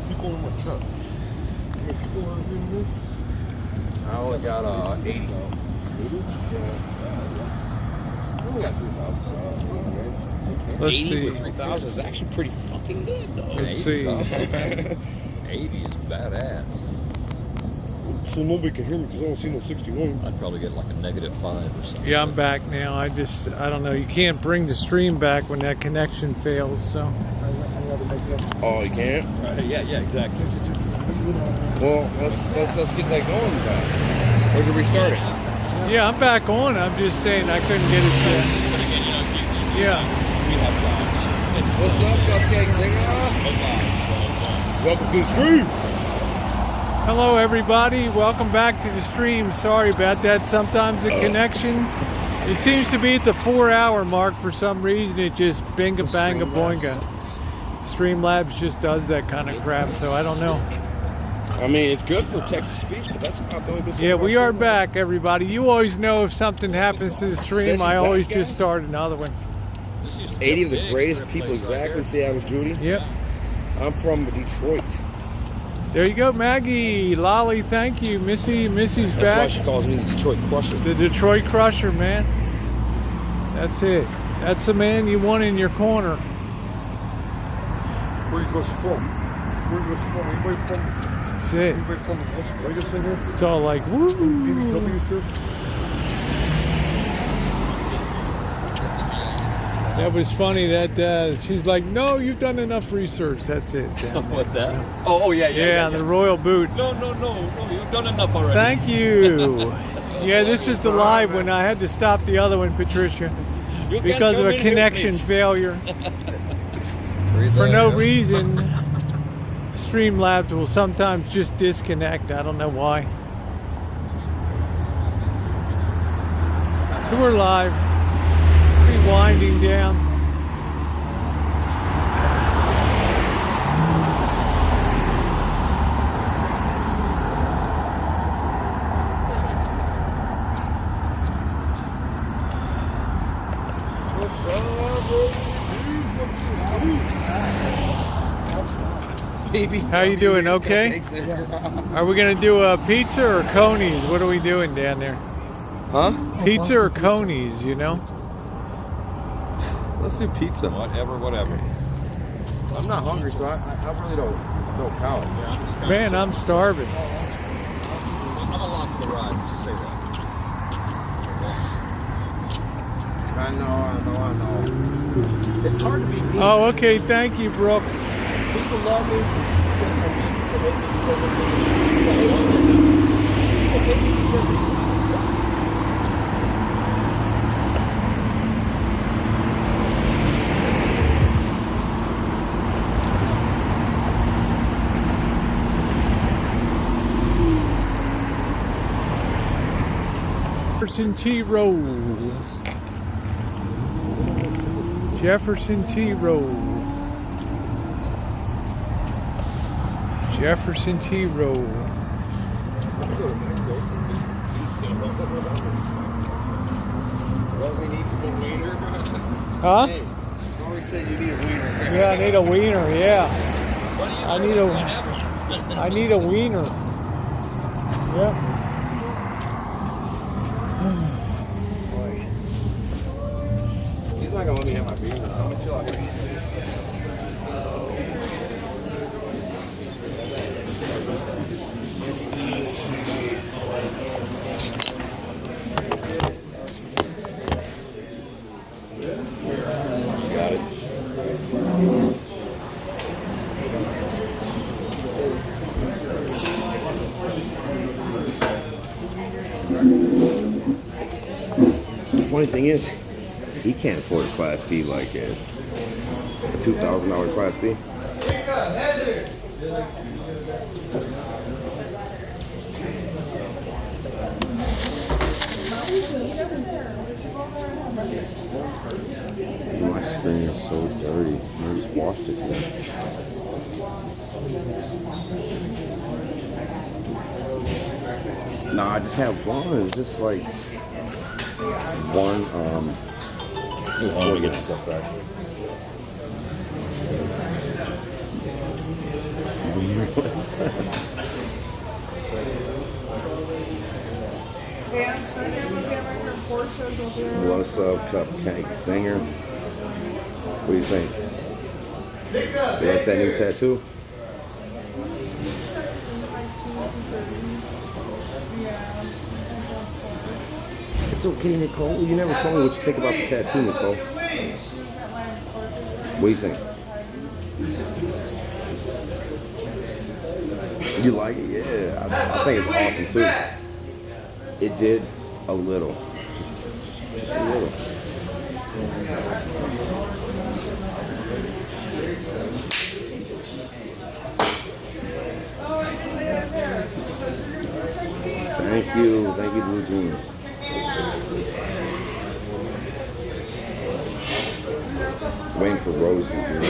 people in my truck. I only got 80. 80? Yeah. I only got 3,000. So, Let's 80 see. with 3,000 is actually pretty fucking good, though. Let's see. 80 is badass. So nobody can hear me because I don't see no 61. I'd probably get like a -5 or something. Yeah, I'm back now. I don't know. You can't bring the stream back when that connection fails. So. Oh, you can't? Yeah, exactly. Well, let's get that going, guys. Where'd you restart it? Yeah, I'm back on. I'm just saying I couldn't get it yet. Yeah. What's up, Cupcake Singer? Welcome to the stream. Hello, everybody. Welcome back to the stream. Sorry about that. Sometimes the connection, it seems to be at the 4-hour mark for some reason. It just binga banga boinga. Streamlabs just does that kind of crap, so I don't know. I mean, it's good for text to speech, but that's about the only good thing. Yeah, about we are Streamlabs. back, everybody. You always know if something happens to the stream, I always just start another one. 80 of the greatest people, exactly. Say I was Judy. Yep. I'm from Detroit. There you go, Maggie. Lolly, thank you. Missy's That's why back. she calls me the Detroit Crusher. The Detroit Crusher, man. That's it. That's the man you want in your corner. Where you guys from? Where you guys from? Anybody from? That's it. Anybody from Las Vegas in here? It's all like, woo. BBW shit? That was funny that she's like, no, you've done enough research. That's it. What's that? Oh, yeah. Yeah, the royal boot. No, you've done enough already. Thank you. Yeah, this is the live one. I had to stop the other one, Patricia, You can because of come a in here, connection please. failure. For no reason, Streamlabs will sometimes just disconnect. I don't know why. So we're live. Be winding down. Baby, How you doing? Okay? Are we gonna do a pizza or conies? What are we doing down there? Huh? Pizza or conies? You know? Let's do pizza. Whatever. I'm not hungry, so I really don't count. Yeah, I'm just Man, I'm starving. I'm along for the ride. Let's just say that. I know. It's hard to be me. Oh, okay. Thank you, Brooke. People love me because I'm me. People hate me because I'm me. People hate me because they use me. Jefferson T. Road. Jefferson T. Road. Jefferson T. Road. Huh? Hey, Rory said you need a wiener. Yeah, I need a wiener. Yeah, I need a wiener. Yep. He's not gonna let me have my beer. I'm gonna chill out here. Got it. The funny thing is, he can't afford a Class B like this. A $2,000 Class B. My screen is so dirty. I just washed it today. Nah, I just have one. It's just like one. I want to get this upside. Wiener. What's up, Cupcake Singer? What do you think? You like that new tattoo? It's okay, Nicole. You never told me what you think about the tattoo, Nicole. What do you think? You like it? Yeah, I think it's awesome too. It did a little, just a little. Thank you, Blue Jeans. Waiting for Rosie to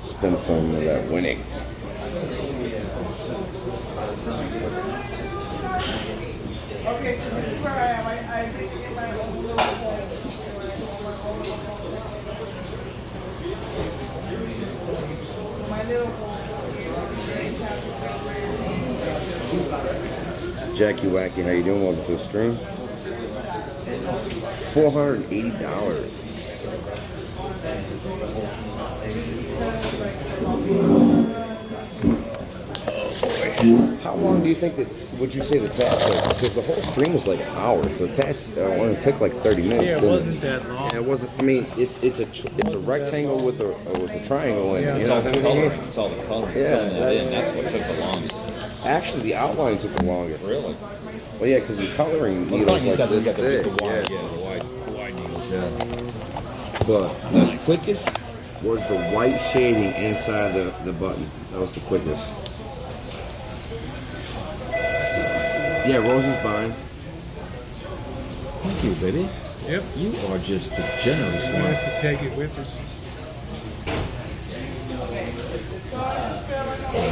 spend some of that winnings. Okay, so this is where I am. I did get my own little bowl. So my little bowl. Jackie Wacky, how you doing? Welcome to the stream. $480. How long do you think that, would you say the tat took? Because the whole stream was like an hour, so tats only took like 30 minutes. Yeah, it didn't wasn't that long. Yeah, it wasn't. I mean, it's a rectangle with a triangle in it. Yeah, You It's know all what the I mean? coloring. It's all the coloring. Yeah, Filling that in. That's what took the longest. Actually, the outline took the longest. Really? Well, yeah, because the coloring Well, needles he's like this got thick. the wide, Yeah. yeah, the wide needles, yeah. But the quickest was the white shading inside the button. That was the quickest. Yeah, Rosie's buying. Thank you, baby. Yep. You are just the generous We one. have to take it with us.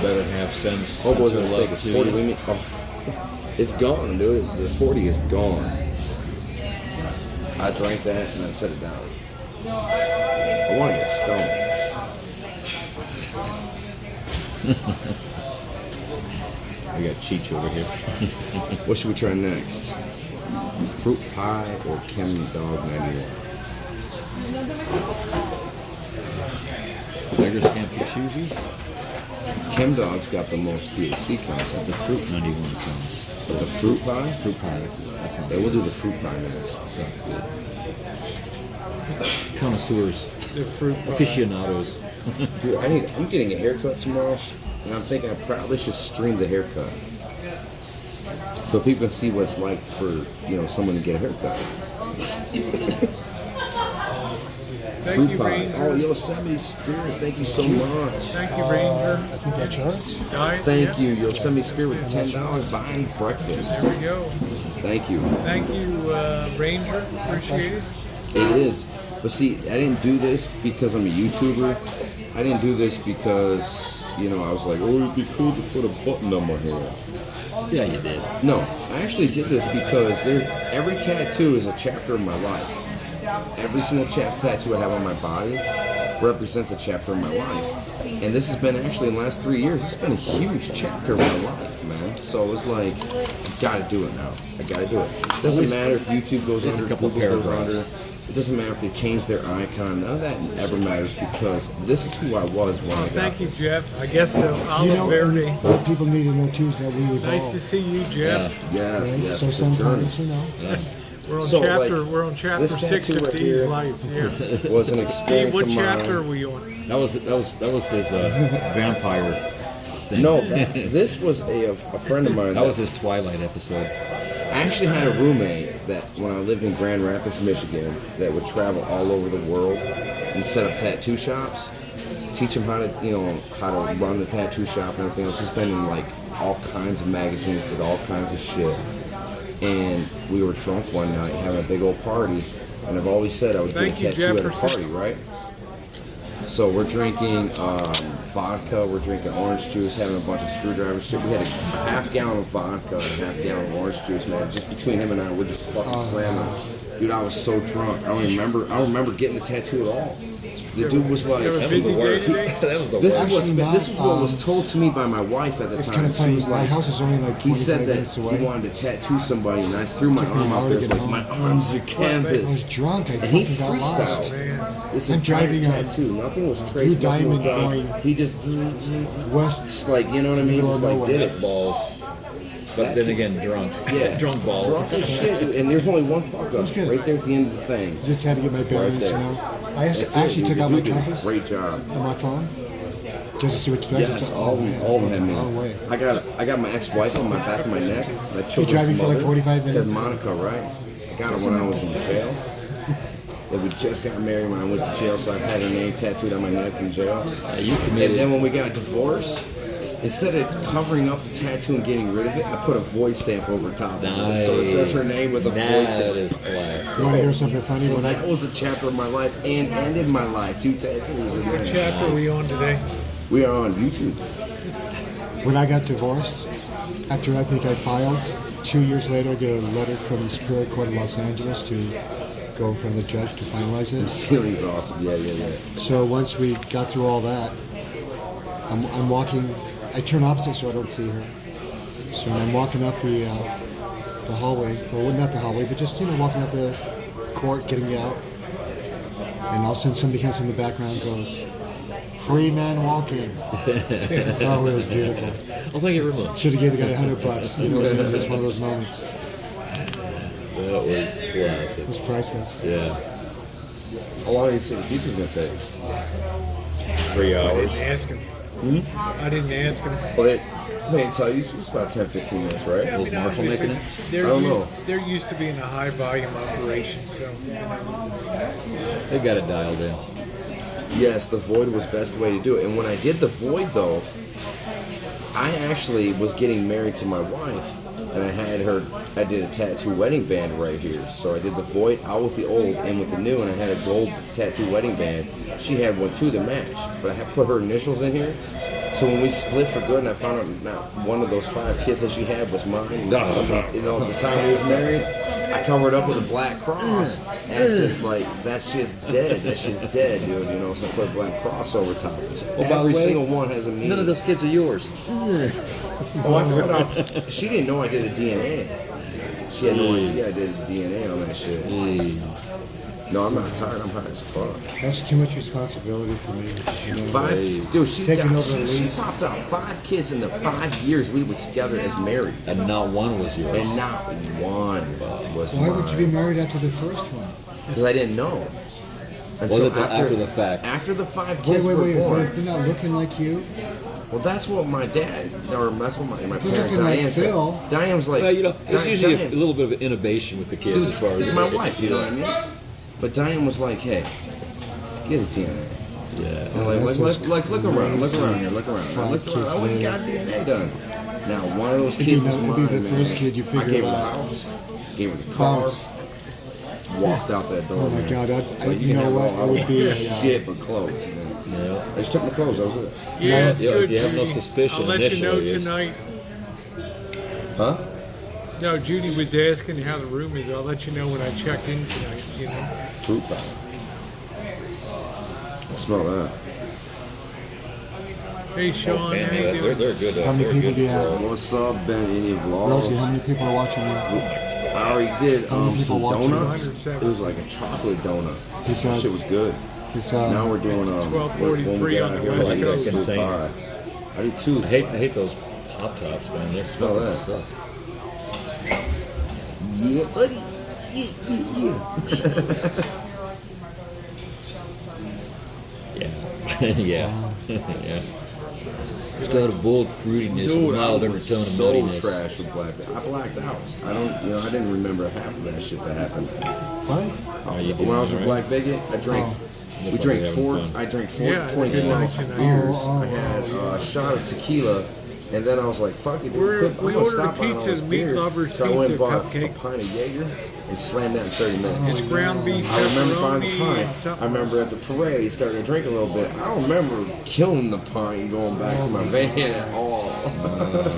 Better half cents. Oh, boy's Sends her mistake. love It's to 40. you. We mean, oh, it's gone, dude. The 40 is gone. I drank that and then set it down. I want to get stoned. I got Cheech over here. What should we try next? Fruit pie or Chem Dog 91? Beggars can't be choosy. Chem Dog's got the most THC content. The fruit 91 sounds. But the fruit pie? Fruit pie, that sounds Yeah, we'll do the fruit pie next. sounds good. Connoisseurs, The fruit pie. aficionados. Dude, I'm getting a haircut tomorrow, and I'm thinking I probably should stream the haircut. So people can see what it's like for, someone to get a haircut. Thank Fruit you, pie. Ranger. Oh, Yosemite Spirit, thank you so much. Thank you, Ranger. I think that's yours. Diet. Thank yeah. you, Yosemite Spirit with $10 buying breakfast. There we go. Thank you. Thank you, Ranger. Appreciate it. It is. But see, I didn't do this because I'm a YouTuber. I didn't do this because, I was like, oh, it'd be cool to put a button on my hair. Yeah, you did. No, I actually did this because every tattoo is a chapter of my life. Every single tattoo I have on my body represents a chapter of my life. And this has been actually in the last 3 years, it's been a huge chapter of my life, man. So it was like, I gotta do it now. I gotta do it. It doesn't matter if YouTube goes Just a under, couple Google goes paragraphs. under. It doesn't matter if they change their icon. None of that ever matters because this is who I was when I got Thank you, this. Jeff. I guess so. You Olive know, Verde. what people need to know too is that we evolve. Nice to see you, Jeff. Yes, Right? yes, So it's a journey. sometimes, We're on So, chapter. like, we're on chapter this 6 tattoo of right Dee's here life. Yeah. was an Steve, experience what of mine. chapter are we on? That was his vampire thing. No, this was a friend of mine. That was his Twilight episode. I actually had a roommate that when I lived in Grand Rapids, Michigan, that would travel all over the world and set up tattoo shops, teach him how to run the tattoo shop and everything else. He's been in like all kinds of magazines, did all kinds of shit. And we were drunk one night having a big old party, and I've always said I would Thank get a you, tattoo at a Jefferson. party, right? So we're drinking vodka, we're drinking orange juice, having a bunch of screwdrivers. Shit. We had a half gallon of vodka and a half gallon of orange juice, man. Just between him and I, we're just fucking slamming. Dude, I was so drunk. I don't remember getting the tattoo at all. The dude was like, You have a That was the busy day worst. today? That was the this worst. is, what's Actually been, not, this is what was told to me by my wife at the It's time. kind of She funny. was My like, house is only like 25 he said that minutes he away. wanted to tattoo somebody, and I threw my Took me arm an out hour there. to It's get like, my home. arms are I was canvas. drunk. I And he fucking got lost. freestyled this I'm entire driving a tattoo. Nothing was Blue traced. Nothing was Diamond done. going He just west. like, you know what I mean? Middle Just of like nowhere. did That's it. balls. But That's then again, drunk. Yeah, Drunk balls. Drunk as shit, dude. And there's only one fuck was up good. right there at the end of the thing. Just had to get my bearings, there. you know. I That's actually it, took dude. out You my did a compass Great job. on my phone just to see what direction. Yes, it's all of them had Long me. way. I got my ex-wife on my back of my neck. My children's driving for like mother 45 minutes? said Monica, right? I got her when I was in jail. Yeah, we just got married when I went to jail, so I had her name tattooed on my neck in jail. You And committed. then when we got divorced, instead of covering up the tattoo and getting rid of it, I put a void stamp over top of it. So it says her name with a void That stamp. is class. You want to hear something funny? So When that was a chapter of my life and ended my life. 2 tattoos in What there. chapter are we on today? We are on YouTube. when I got divorced, after I think I filed, 2 years later I get a letter from the Superior Court of Los Angeles to go in front of the judge to finalize it. Ceiling's awesome. Yeah. So once we got through all that, I'm walking. I turn opposite so I don't see her. So when I'm walking up the hallway, well, not the hallway, but just walking up the court, getting out, and all of a sudden somebody comes in the background and goes, "Free man walking." Oh, it was beautiful. Well, thank you very much. Should have gave the guy $100. It was just one of those moments. That was classic. It was priceless. Yeah. How long do you think the pizza's gonna take? 3 I hours. didn't ask him. I didn't ask him. Well, they didn't tell you. It was about 10, 15 minutes, right? Yeah, I Was mean, Marshall obviously, making it? They're I don't know. They're used to being a high volume operation, so They got it dialed in. Yes, the void was best way to do it. And when I did the void, though, I actually was getting married to my wife, and I did a tattoo wedding band right here. So I did the void out with the old and with the new, and I had a gold tattoo wedding band. She had one too to match, but I had put her initials in here. So when we split for good, and I found out not one of those 5 kids that she had was mine. At the time we was married, I covered up with a black cross. Asked her, like, that shit's dead. That shit's dead, dude. So I put a black cross over top. So Oh, by the every way, single one has a meaning. None of those kids are yours. Oh, I forgot. She didn't know I did a DNA. She had no idea I did a DNA on that shit. No, I'm not tired. I'm high as fuck. That's too much responsibility for me. 5, dude. She Taking over the she lease. popped out 5 kids in the 5 years we were together as married, And not one was yours. and not one was Why would you be mine. married after the first one? Because I didn't know. Was it after the fact? After the 5 Wait, kids wait, were wait. born. They're not looking like you? Well, that's what my dad, or that's what my They're parents, looking like Diane Phil. said. Diane's like, Well, there's usually a Diane- little bit of innovation with the kids Dude, as far as it's my wife, you know what I mean? But Diane was like, hey, get a DNA. Yeah. I'm that's like, just look around crazy. here, look around. I 5 looked around, kids I went and later. got DNA done. Now, one of those It'd be kids was the- mine, it'd be the man. first kid you I figure gave her the out. house, gave her the car, Bounce. walked out that door, Oh my man. God, Like, you know can have what? all- It would be I don't a, shit but clothes, man. Yeah. I just took my clothes, that was it. yeah, it's Yeah, if good. you have no Judy. suspicion I'll let you know initially, it's- tonight. Huh? No, Judy was asking how the room is. I'll let you know when I check in tonight. Fruit pie. I smell that. Hey, Sean, how you Man, doing? they're good. How many they're people good do you have? for- What's up, Ben? Any vlogs? Rosie, how many people are watching you? I already did How many people some watching? donuts. 107. It was like a chocolate donut. It's, That shit was good. It's, Now we're doing 12:43 when we get on out the here, West like Coast. fruit Insane. pie. I do too. I hate those pop tops, man. They're Smell fucking that. suck. Yeah, buddy. Yeah. Yeah. Yeah. It's got a bold fruitiness, Dude, a I mild was undertone of so nuttiness. trash with blacked out. I blacked out. I didn't remember half of that shit that happened. what? Are you When I was with doing Black Bigot, I drank. Oh. We drank Having four. fun. I drank Yeah, 22 yeah. ounce Oh, beers. oh, I had a shot of tequila, and then I was like, "Fuck it, dude, We I'm gonna ordered stop a on all pizza, this Meat beer." Lovers So I went and pizza bought cupcake. a pint of Jaeger and slammed that in 30 minutes. It's ground beef, I remember buying the pepperoni, pint. and I something. remember at the parade starting to drink a little bit. I don't remember killing the pint and going back to my van at all.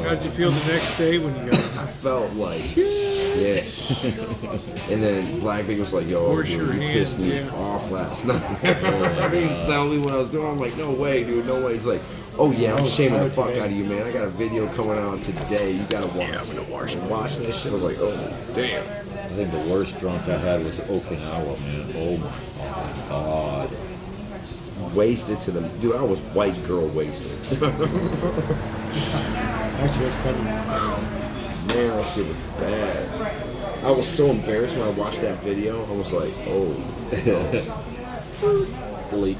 How'd you feel the next day when you got I felt like Yes. And then Blackbeard was like, yo, Wash dude, your you hands, pissed me yeah. off last night. He's telling me what I was doing. I'm like, no way, dude, no way. He's like, oh yeah, I'm shaming the fuck out of you, man. I got a video coming out today. You gotta watch. Yeah, I'm gonna watch that shit. I was like, oh damn. I think the worst drunk I had was Okinawa, man. Oh my God. Wasted to them, dude. I was white girl wasted. Actually, that's funny. Man, that shit was bad. I was so embarrassed when I watched that video. I was like, oh. Bleep.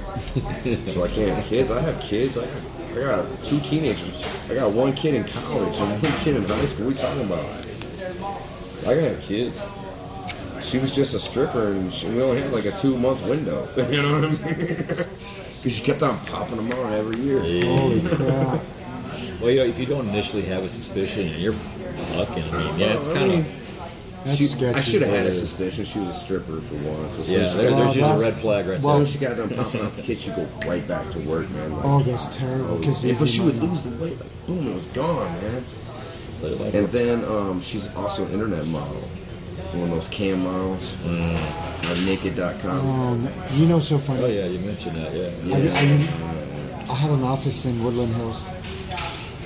So I can't have kids. I have kids. I got 2 teenagers. I got 1 kid in college and 1 kid in high school. What are you talking about? I can have kids. She was just a stripper and we only had like a 2-month window. You know what I mean? Because she kept on popping them on every year. Holy crap. Well, you know, if you don't initially have a suspicion and you're fucking, I mean, yeah, it's kind of. That's sketchy. I should have had a suspicion she was a stripper for once. So Yeah, there's usually a red flag right As there. soon as she got done popping out the kid, she'd go right back to work, man. Like, Oh, that's terrible. but she would lose the weight. Like, boom, it was gone, man. And then she's also an internet model. One of those cam models on naked.com. You know, so funny. Oh yeah, you mentioned that. Yeah. I had an office in Woodland Hills.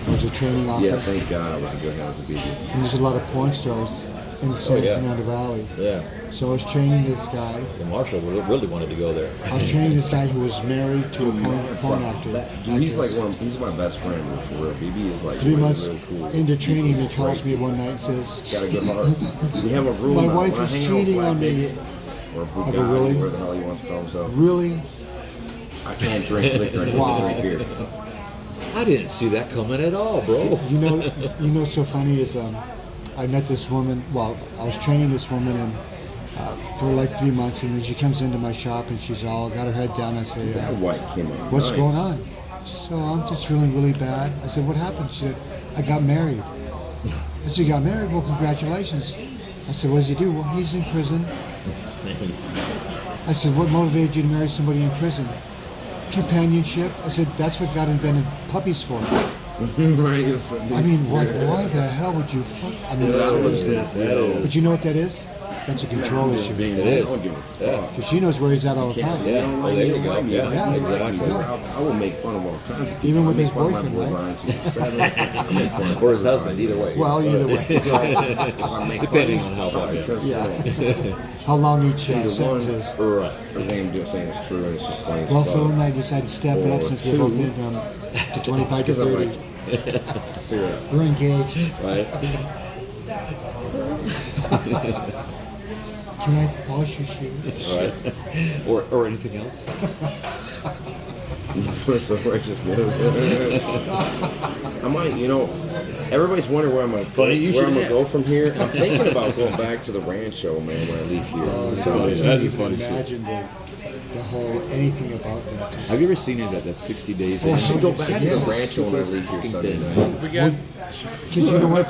It was a training office. Yeah, thank God I was a good house to be in. And there's a lot of porn stars in the San Fernando Valley. Yeah. So I was training this guy. The Marshall really wanted to go there. I was training this guy who was married to a porn actor. Dude, he's like he's my best friend, for real. BB is like 3 really, months really cool. into training, he calls me one night and says, Got a good heart. We have a rule. My now. wife When I is hang out with cheating Black on me. Baby or Bugatti, really? whatever the hell he wants to call himself. really? I can't drink liquor. I can Wow. drink beer. I didn't see that coming at all, bro. You know what's so funny is I met this woman. Well, I was training this woman and for like 3 months, and then she comes into my shop and she's all got her head down. I say, That white came out. "What's nice. going on?" So I'm just feeling really bad. I said, "What happened?" She said, "I got married." I said, "You got married? Well, congratulations." I said, "What does he do?" "Well, he's in prison." I said, "What motivated you to marry somebody in prison?" "Companionship." I said, "That's what God invented puppies for." Right. I mean, why the hell would you fuck? I mean, but you know what that is? That's a control issue. Being It I is. don't give a fuck. Because she knows where he's at all the time. Yeah. Oh, there you go. Yeah, Yeah. exactly. I will make fun of all kinds of people. Even with I his make fun of boyfriend, my boy right? Ryan too. Sadly, I make fun of Or his husband, either way. Well, either way. If I make Depending fun on of how far, because How long each either sentence one, is. Right. everything I'm saying is true and it's just funny as Well, fuck. Phil and I decided to step it up since we're both in from to 25 to Because I'm 30. like, figure it out. We're engaged. Right. Can I polish your shoes? Right. Or anything else. So righteousness. I might, everybody's wondering where I'm gonna Funny you should gonna ask. go from here. I'm thinking about going back to the rancho, man, when I leave here. That's You funny can shit. imagine the whole anything about that. Just- Have you ever seen it that 60 days Oh, in? I should go back to Yes. the rancho when I leave here Sunday night. We got Because you know what?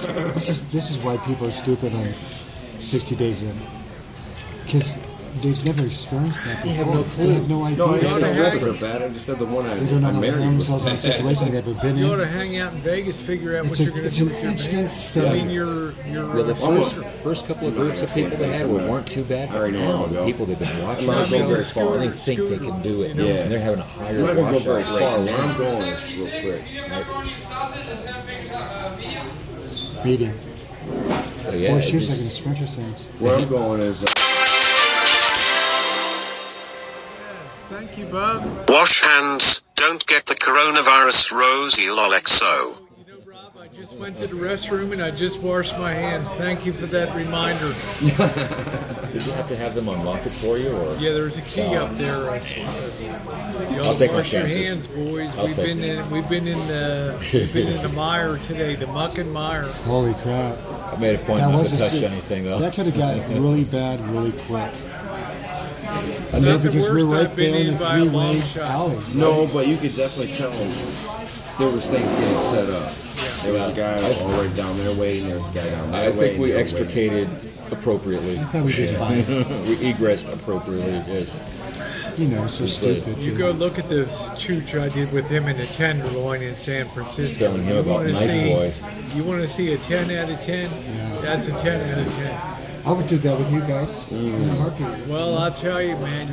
This is why people are stupid on 60 days in. Because they've never experienced that before. have no clue. They have no idea. No, I didn't say They strippers are bad. I just said the one They don't know I'm how to married handle was themselves in a bad. situation they've never been you ought to in. hang out in Vegas, figure out what It's you're a- going to it's do an with your instant man. I failure. mean, your Well, the future. first couple of groups of people they had weren't too bad. I already know how to go. People that've been watching I'm not the going very shows, far. and they think they can do it. You know? Yeah. And they're having a I'm higher not gonna go watch very rate far. Where now. I'm going is real quick. Meeting. So, yeah, Boy, she was it like in a sprinter stance. Where I'm going is Yes, thank you, Bob. Wash hands, don't get the coronavirus, Rosie Lolexo. You know, Rob, I just went to the restroom and I just washed my hands. Thank you for that reminder. Did you have to have them unlock it for you, or? Yeah, there's a key up there. Y'all I'll take my wash your chances. hands, boys. I'll We've take been it. in the mire today, the muck and mire. Holy crap. I made a point That not was to a touch shit. anything, though. That could have got really bad really quick. It's I mean, not the because we're worst right I've been there in in a by a long three-way shot. alley. no, but you could definitely tell there was things getting set up. There was a guy already down there waiting. There was a guy down there I waiting. think we they were extricated appropriately. I thought we did fine. We egressed appropriately, yes. You know, so stupid. You go look at this chooch I did with him in the Tenderloin in San Francisco. Telling him about wanna Knife see- Boy. You want to see a 10 out of 10? Yeah. That's a 10 out of 10. I would do that with you guys in a heartbeat. Well, I'll tell you, man,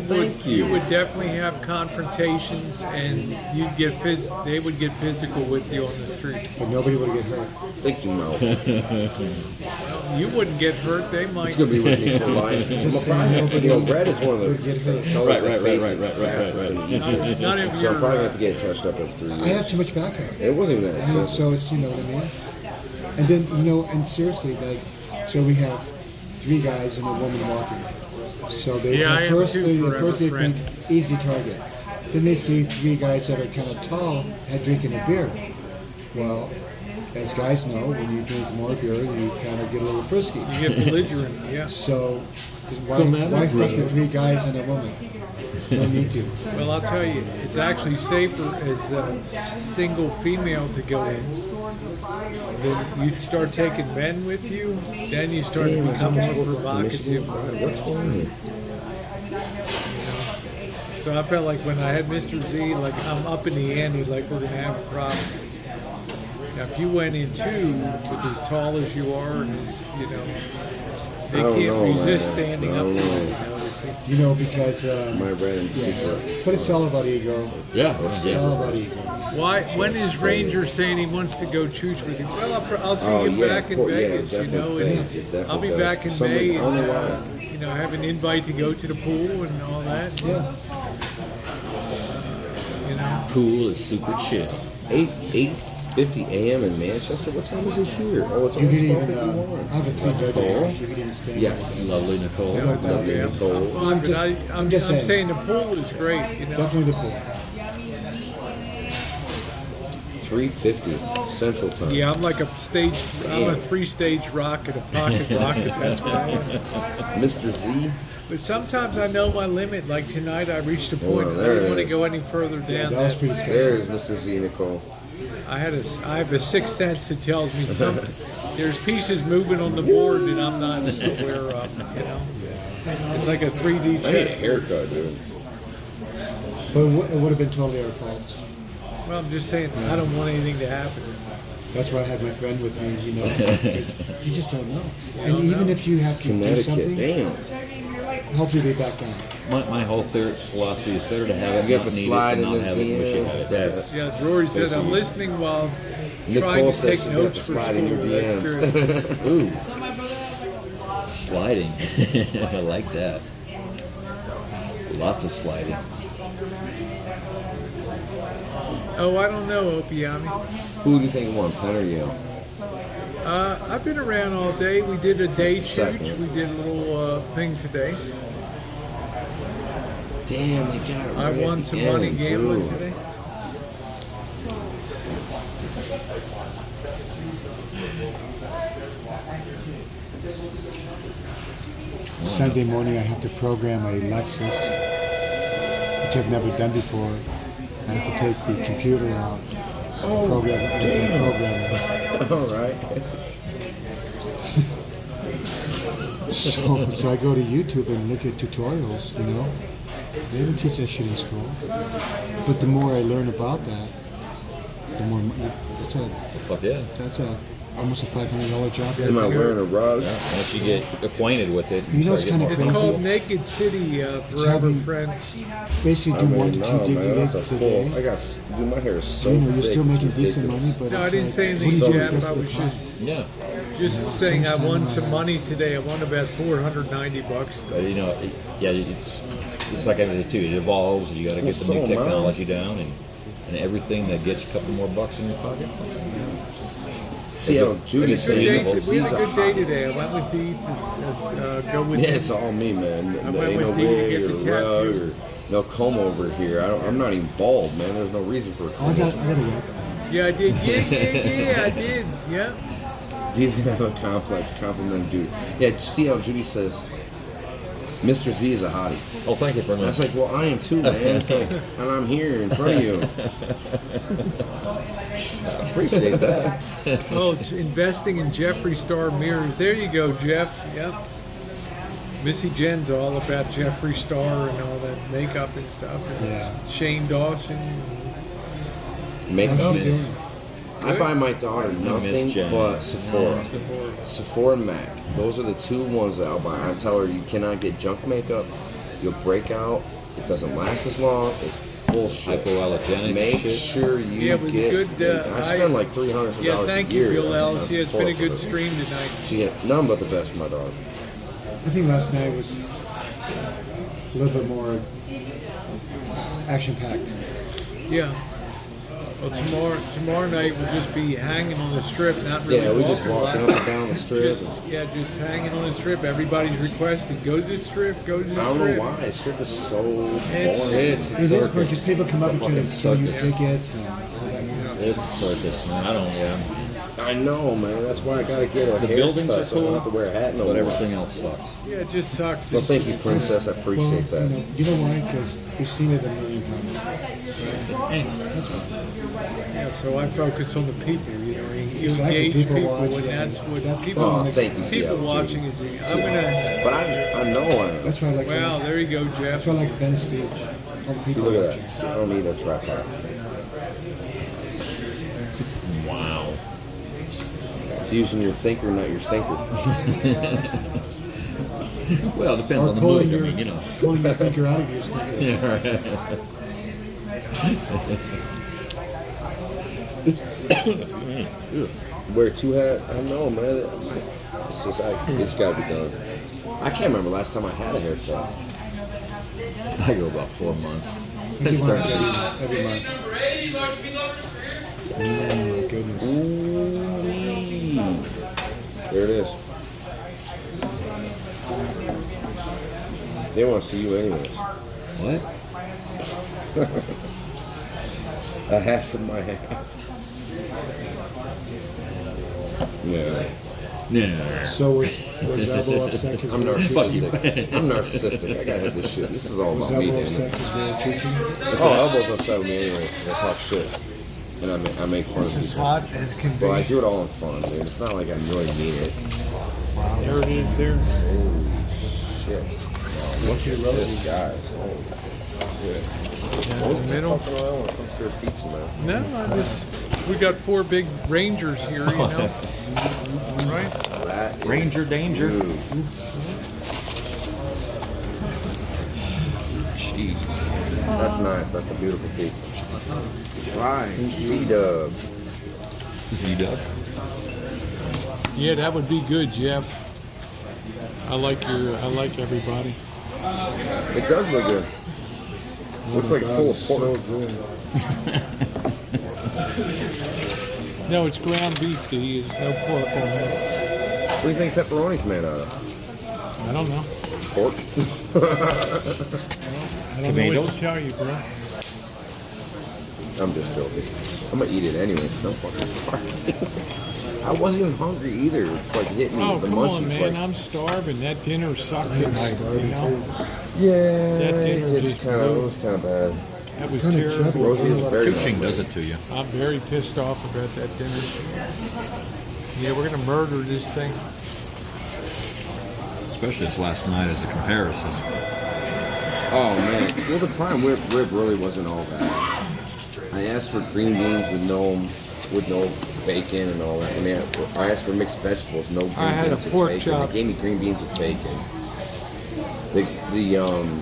thank you. you would definitely have confrontations, and you'd get they would get physical with you on the street. But nobody would get hurt. Thank you, Mel. You wouldn't get hurt; they might. It's gonna be with me for life. Just saying, nobody You know, red is one of would get hurt. the colors that Right. fastest in the UK. None of So I'm your, probably gonna have to get it touched up every 3 years. I have too much back hair. It wasn't even that I mean, expensive. so it's, you know what I mean? And then, you know, and seriously, like, so we have 3 guys and a woman walking. So they Yeah, I at am first, too, they, at forever first they friend. think easy target. Then they see 3 guys that are kind of tall had drinking a beer. Well, as guys know, when you drink more beer, you kind of get a little frisky. you get belligerent, yeah. So why fuck the 3 guys and a woman? No need to. Well, I'll tell you, it's actually safer as a single female to go in. Then you start taking men with you, then you start to become more provocative. What's going on? So I felt like when I had Mr. Z, like I'm up in the ante, like we're gonna have a problem. Now, if you went in too, with as tall as you are, and as, you know, they I don't can't know, resist man. standing I up don't to know. you. You know, they say, You know, because, My red and secret. but it's all about ego. Yeah. It's all about ego. why? When is Ranger saying he wants to go chooch with you? Well, I'll see Oh, you yeah, back of in course, yeah, Vegas, you definitely know, and does, it definitely I'll be does. back in For some May, reason, I don't and know why. you know, have an invite to go to the pool and all that. Yeah. You know, Pool is super chill. 8:50 a.m. in Manchester. What time is it here? Oh, it's You almost can even, 12:51. I have a 3-bedroom Nicole? house. You can even stand Yes. Lovely Nicole. yeah, Lovely yeah. Nicole. I'm just- I'm I'm just saying. saying the pool is great. You know, Definitely the pool. 3:50 Central Time. yeah, I'm like I'm a 3-stage rocket, a pocket rocket. That's what I am. Mr. Z. But sometimes I know my limit. Like tonight, I reached a Oh, point there I didn't it want to is. go any further down. That was that. pretty scary. There's Mr. Z, Nicole. I have a sixth sense that tells me there's pieces moving on the board that I'm not aware of. You know, it's like a 3D I need a chess. haircut, dude. But it would have been totally our fault. Well, I'm just saying I don't want anything to happen. That's why I had my friend with me, you know. You just don't know. And don't even know. if you have to do Connecticut. something, Damn. hopefully they back down. My whole philosophy is better to have it, You got not the need slide it, and in not this have it, wish you DM. had it. Yes. Yeah, Rory said I'm listening while trying Nicole to says take she's got notes the for slide in your school. That's true. DMs. Ooh. Sliding. I like that. Lots of sliding. Oh, I don't know, Opiami. Who do you think won, Penn or Yale? I've been around all day. We did a day shoot. Second. We did a little thing today. Damn, they got it I right won at the some money end, gambling too. today. Sunday morning I have to program a Lexus, which I've never done before. I have to take the computer out and program it. All right. So I go to YouTube and look at tutorials, you know. They didn't teach that shit in school. But the more I learn about that, the more Fuck yeah. that's almost a $500 job. Am I wearing a rug? Yeah. Once you get acquainted with it, You know start it's kinda getting It's more crazy. called Naked City, It's Forever having- Friend. Basically I do mean, 1 to 2 no, man, gigs that's a a full. day. I got, dude, my hair is so You know, you're thick, still it's making decent ridiculous. money, but No, I it's didn't like, say what do anything, you do Jeff. with the I rest of was the time? Yeah. just saying I much time won on my some hands. money today. I won about $490. But you know, it's like everything too. It evolves. You got to get the new so am I. technology down, and everything that gets a couple more bucks in your pocket. See how We Judy had a good says day, we had a good day today. I went with Dee to go with Yeah, it's all me, man. I There went ain't no with Dee to wig get or the rug tattoo. or no comb over here. I'm not even bald, man. There's no reason for it. Oh, I got a work. Yeah, I did. Yeah, I did. Yeah. Dee's gonna have a complex compliment Judy. Yeah, see how Judy says, Mr. Z is a hottie. Oh, thank you for And I was that. like, well, I am too, man. Like, and I'm here in front of you. I appreciate that. Oh, it's investing in Jeffree Star mirrors. There you go, Jeff. Yep. Missy Jen's all about Jeffree Star and all that makeup and stuff. And Yeah. Shane Dawson. Make How's up. she doing? I buy my daughter nothing Jen. but Sephora and MAC. Those are the two ones that I'll buy. I tell her you cannot get junk makeup. You'll break out. It doesn't last as long. It's bullshit. Hypoallergenic Make shit. sure you Yeah, it was get. a good. I spend like $300 Yeah, a thank year. you, Bill on Ellis. Yeah, it's been a Sephora good for stream tonight. She had none but the best for my daughter. I think last night was a little bit more action-packed. Yeah. Well, tomorrow night we'll just be hanging on the strip, not really Yeah, we just walking walking a lot. up and down the strip. Just hanging on the strip. Everybody's requested, go to the strip, go to the strip. I don't know why. Strip is so boring. It's It is because people come up and try to sell you circus. tickets and all that. It's a circus, man. I don't. Yeah. I know, man. That's why I gotta get a The haircut buildings are so I don't cool, have to wear a hat no but more. everything else sucks. Yeah, it just sucks. Well, thank you, It's- Princess. I appreciate Well, that. you know why? Because we've seen it a million times. That's why. Yeah, so I focus on the people. You know, you Exactly, engage people people, watch, and yeah. that's what That's the people. Oh, thing. thank you, People CLG. watching is. I'm gonna. But I know I am. That's why I like Wow, Venice. there you go, Jeff. That's why I like Venice Beach. All the See, people look at watching. that. See, I don't need a tripod. Wow. It's using your thinker, not your stinker. Well, it depends Or on the pulling mood. your, I mean, you know. pulling your finger out of your sticker. Yeah, right. Wear two hats? I know, man. It's just, it's gotta be done. I can't remember last time I had a haircut. I go about 4 months. I think It's you want starting it every month. Oh my goodness. Ooh. There it is. They want to see you anyway. What? A hat from my hat. Yeah. Yeah. So was Elbow upset because I'm we were narcissistic. Choochin? I'm narcissistic. I gotta have this shit. This is all Was about me, Elbow damn upset it. because we were Choochin? Oh, Elbow's upset with me anyway. 'Cause I talk shit. And I make fun It's of as people. hot as can be. But I do it all in fun, dude. It's not like I really mean it. There it is. There. Holy shit. Look at this, guys. Holy shit. Down What's the the middle. fucking oil when it comes to a pizza, man? No, we got 4 big Rangers here, you know. Right? That is Ranger danger. good. Gee. That's nice. That's a beautiful pizza. Right. Z-Dub. Z-Dub. Yeah, that would be good, Jeff. I like everybody. It does look good. Looks like it's full of So pork. good. No, it's ground beef, D. There's no pork on it. What do you think pepperoni's made out of? I don't know. Pork? I don't know what Tomatoes? to tell you, bro. I'm just joking. I'm gonna eat it anyway because I'm fucking starving. I wasn't even hungry either. It's like hit me Oh, with the come on, munchies. man. I'm starving. That dinner sucked. You know? Yeah, That dinner it just kind of blew. was kind of bad. That was Kinda terrible. chubby. Rosie is very Choochin nice. does it to you. I'm very pissed off about that dinner. Yeah, we're gonna murder this thing. Especially its last night as a comparison. Oh man, well the prime rib really wasn't all bad. I asked for green beans with no bacon and all that. I mean, I asked for mixed vegetables, no green I had a beans and pork bacon. chop. They gave me green beans with bacon. The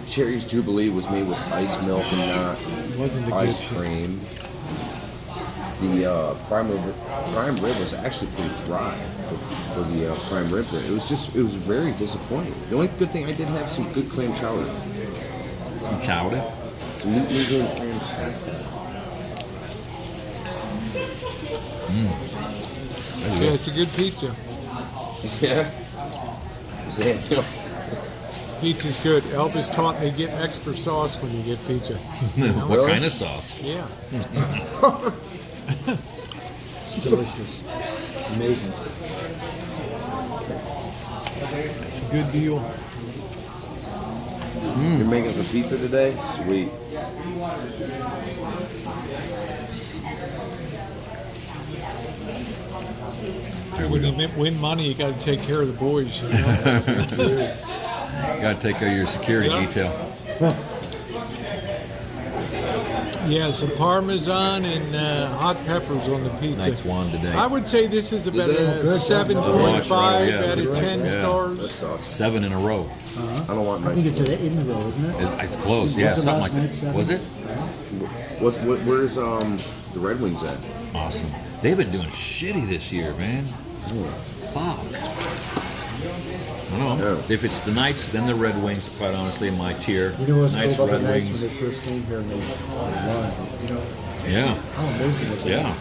Cherries Jubilee was made with ice milk and not It wasn't a good ice shit. cream. The prime rib was actually pretty dry for the prime rib. It was very disappointing. The only good thing I did have some good clam chowder. Some chowder. Some meat noodle and clam chowder. Yeah, it's a good pizza. Yeah. Damn. Pizza's good. Elvis taught me get extra sauce when you get pizza. What Really? kind of sauce? Yeah. Delicious. Amazing. It's a good deal. You're making some pizza today? Sweet. When you win money, you got to take care of the boys. You know? Got to take care of your security Yeah. detail. Yeah, some Parmesan and hot peppers on the pizza. Nice one today. I would say this is about a Good. 7.5 Yeah, out of good. 10 Yeah. That stars. sucks. 7 in a row. I don't want I think it's nice. an 8 in a row, isn't it? It's close. Was Yeah, it something last like night, that. 7? Was it? Where's the Red Wings at? Awesome. They've been doing shitty this year, man. Fuck. I don't know. Yeah. If it's the Knights, then the Red Wings, quite honestly, in my tier. You know what's Knights, cool about the Red Knights when Wings. they first came here and they won? You know, Yeah. how amazing was that?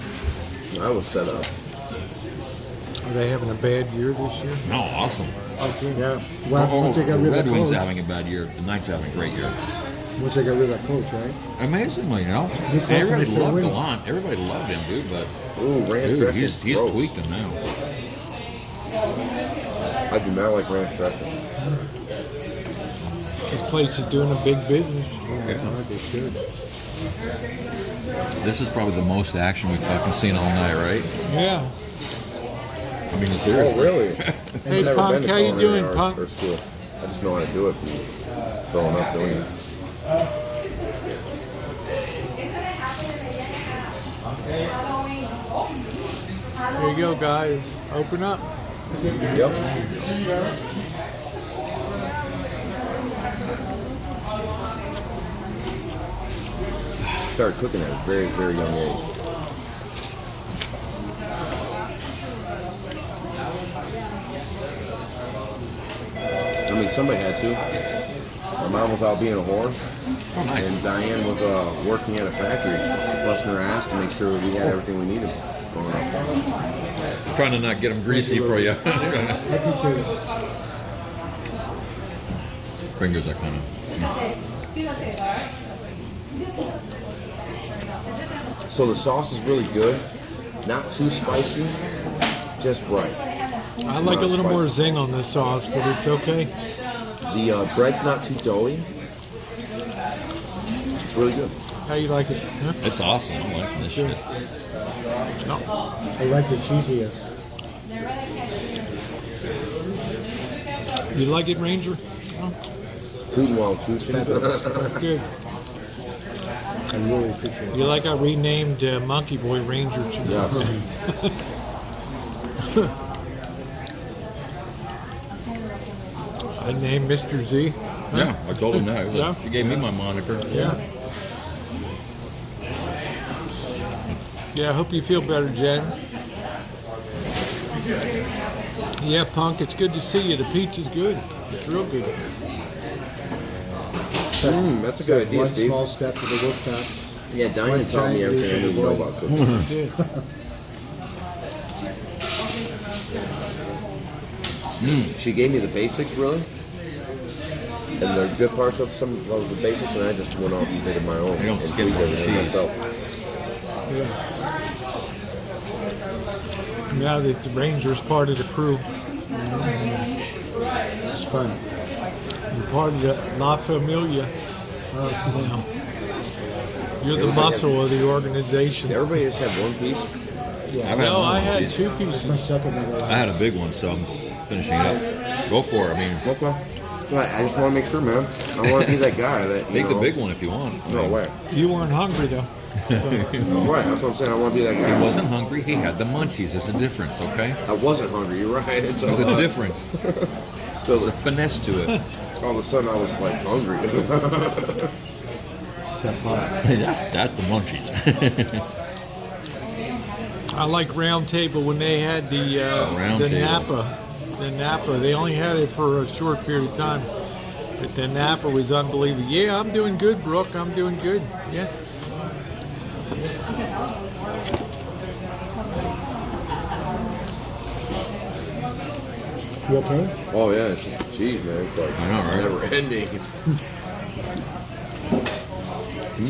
Yeah. I was set up. Are they having a bad year this year? No, awesome. Yeah. Well, once they got the rid of Red that Wings coach, having a bad year. The Knights having a great year. once they got rid of that coach, right? Amazingly, you know. New coach Everybody and they loved win. Gallant. Everybody loved him, dude. But Ooh, ranch dude, dressing. he's gross. tweaked him now. I do not like ranch dressing. This place is doing a big business. Oh my God, they should. This is probably the most action we've fucking seen all night, right? Yeah. I mean, Oh, seriously. really? Hey, I've never Punk, been to how you culinary doing, arts Punk? or school. I just know how to do it from growing up doing it. There you go, guys. Open up. Yep. Started cooking at a very, very young age. I mean, somebody had to. My mom was out being a whore, Oh, nice. and Diane was working at a factory, busting her ass to make sure we had everything we needed growing up. Trying to not get them greasy for you. I appreciate it. Fingers are kind of. So the sauce is really good, not too spicy, just right. I like a little more zing on this sauce, but it's okay. The bread's not too doughy. It's really good. How you like it? Huh? It's awesome. I'm liking this shit. No. I like the cheesiest. You like it, Ranger? No? Tootin' while choochin'. Good. I really appreciate it. You like I renamed Monkey Boy Ranger too? Yeah. I named Mr. Z. Yeah, I told him that. Yeah. She gave me my moniker. Yeah. Yeah, I hope you feel better, Jen. Yeah, Punk, it's good to see you. The pizza's good. It's real good. That's a good idea, One Steve. small step for the rooftop. Yeah, Diane taught me everything I need to know about cooking. That's it. She gave me the basics, really. And the good parts of some of the basics, and I just went off and did it my own. You don't and skip tweaked the everything cheese. myself. Now that the Ranger's part of the crew, It's fun. you're part of the La Familia now. You're the muscle of the organization. Everybody just had one piece. I've No, one I of had these. 2 My pieces. second one. I had a big one, so I'm finishing it up. Go for it. I mean, Okay. Right, I just want to make sure, man. I want to be that guy that, you take the know, big one if you want. I No mean, way. You weren't hungry though. So, Right, that's what I'm saying. I want to be that guy. He wasn't hungry. He had the munchies. There's a difference, okay? I wasn't hungry. You're right. It's There's a difference. So There's a finesse to it. all of a sudden, I was like hungry. That's the munchies. I like Round Table when they had the Round the Table. Napa. The Napa. They only had it for a short period of time, but the Napa was unbelievable. Yeah, I'm doing good, Brooke. I'm doing good. Yeah. You okay? Oh yeah, it's just the cheese, man. It's like I know, right? never ending.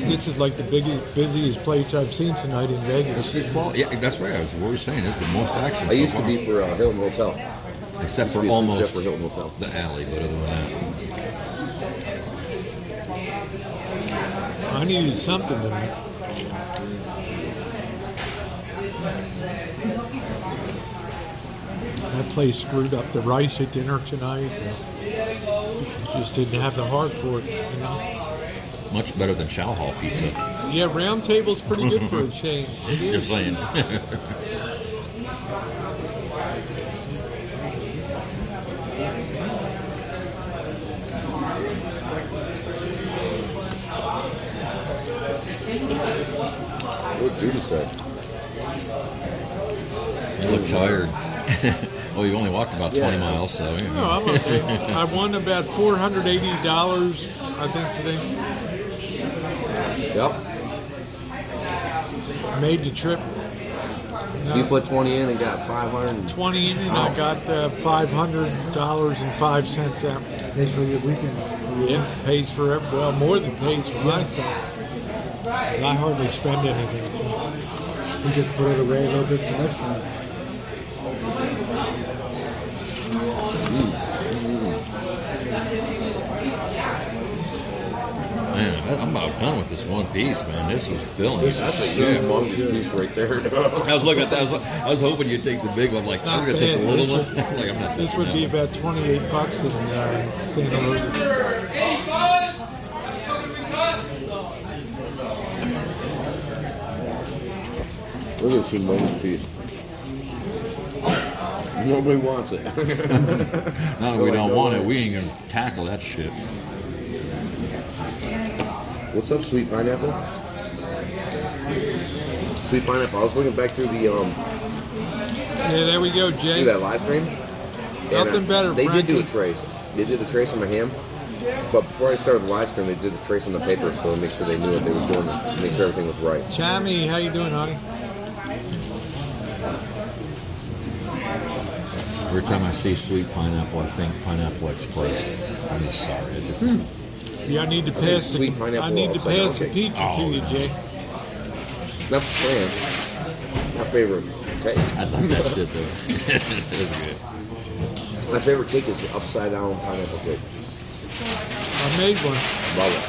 This is like the busiest place I've seen tonight in Vegas. Well, yeah, that's right. I was what we saying. It's the most action. I used to be for Hilton Hotel. except used for to be a sous chef almost for Hilton Hotel. the alley, but other than that, I needed something tonight. That place screwed up the rice at dinner tonight. Just didn't have the heart for it, you know. much better than Chow Hall pizza. Yeah, Round Table's pretty good for a chain. It You're is. saying. What Judy said. You look tired. Well, you only walked about 20 miles, so. You No, know. I'm okay. I won about $480, I think, today. Yep. Made the trip. You put 20 in and got 500. 20 in, and I got $500.05 out. Pays for your weekend. Yeah, pays for well, more than pays for my stuff. And I hardly spend anything. So. You just put it away a little bit for next time. Man, I'm about done with this one piece, man. This was filling. That's a humongous piece right there. I was looking at that. I was hoping you'd take the big one. Like, I'm going to take the bad. little This one. Like, I'm not This touching would that be one. about $28 in Santa Rosa. Look at this humongous piece. Nobody wants it. No, we don't want it. We ain't going to tackle that shit. What's up, sweet pineapple? Sweet pineapple. I was looking back through the Yeah, there we go, Jay. through that live stream. Nothing better, They did do a Frankie. trace. They did the trace on my ham. But before I started the live stream, they did the trace on the paper so to make sure they knew what they were doing, to make sure everything was right. Chammy, how you doing, honey? Every time I see sweet pineapple, I think Pineapple Express. I'm just sorry. I just, Yeah, I need to pass the. Sweet pineapple I need to upside down pass the cake. pizza to Oh, you, no. Jay. Not the plan. My favorite cake. I like that shit, though. That's good. My favorite cake is the upside down pineapple cake. I made one. Love it.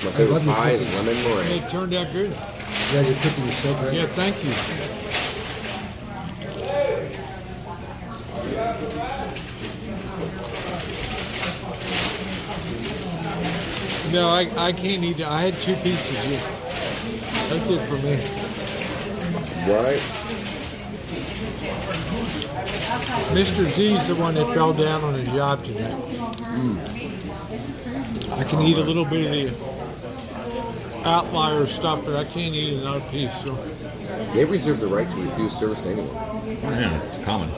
My favorite love your pie is cookies. lemon meringue. It turned out good. Yeah, your cooking is so great. Yeah, thank you. No, I can't eat it. I had 2 pieces here. That's it for me. Right? Mr. Z's the one that fell down on his job tonight. I can eat a little bit of the outlier stuff, but I can't eat another piece. So They reserve the right to refuse service to anyone. Yeah, it's common.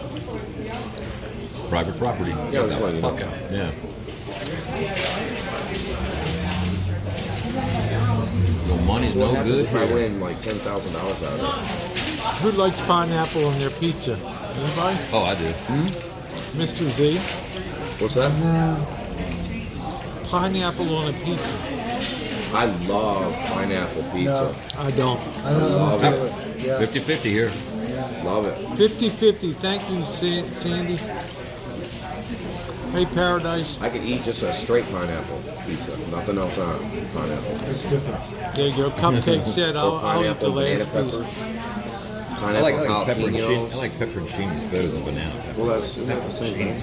Private property. Yeah, that's what I Fuck know. out. Yeah. No money's So what no happens good if I here. win like $10,000 out of it? who likes pineapple on their pizza? Anybody? Oh, I do. Mr. Z? What's that? Pineapple on a pizza. I love pineapple pizza. I don't. I don't love feel it. it. Yeah. 50-50 here. Love it. 50-50. Thank you, Sandy. Hey, Paradise. I could eat just a straight pineapple pizza. Nothing else on pineapple. It's different. There you go. Cupcake said Or I'll eat the pineapple, banana last peppers. piece. I like Pineapple pepperoncini. I jalapenos. like pepperoncinis better than banana pepper. Well, that's isn't that the same thing.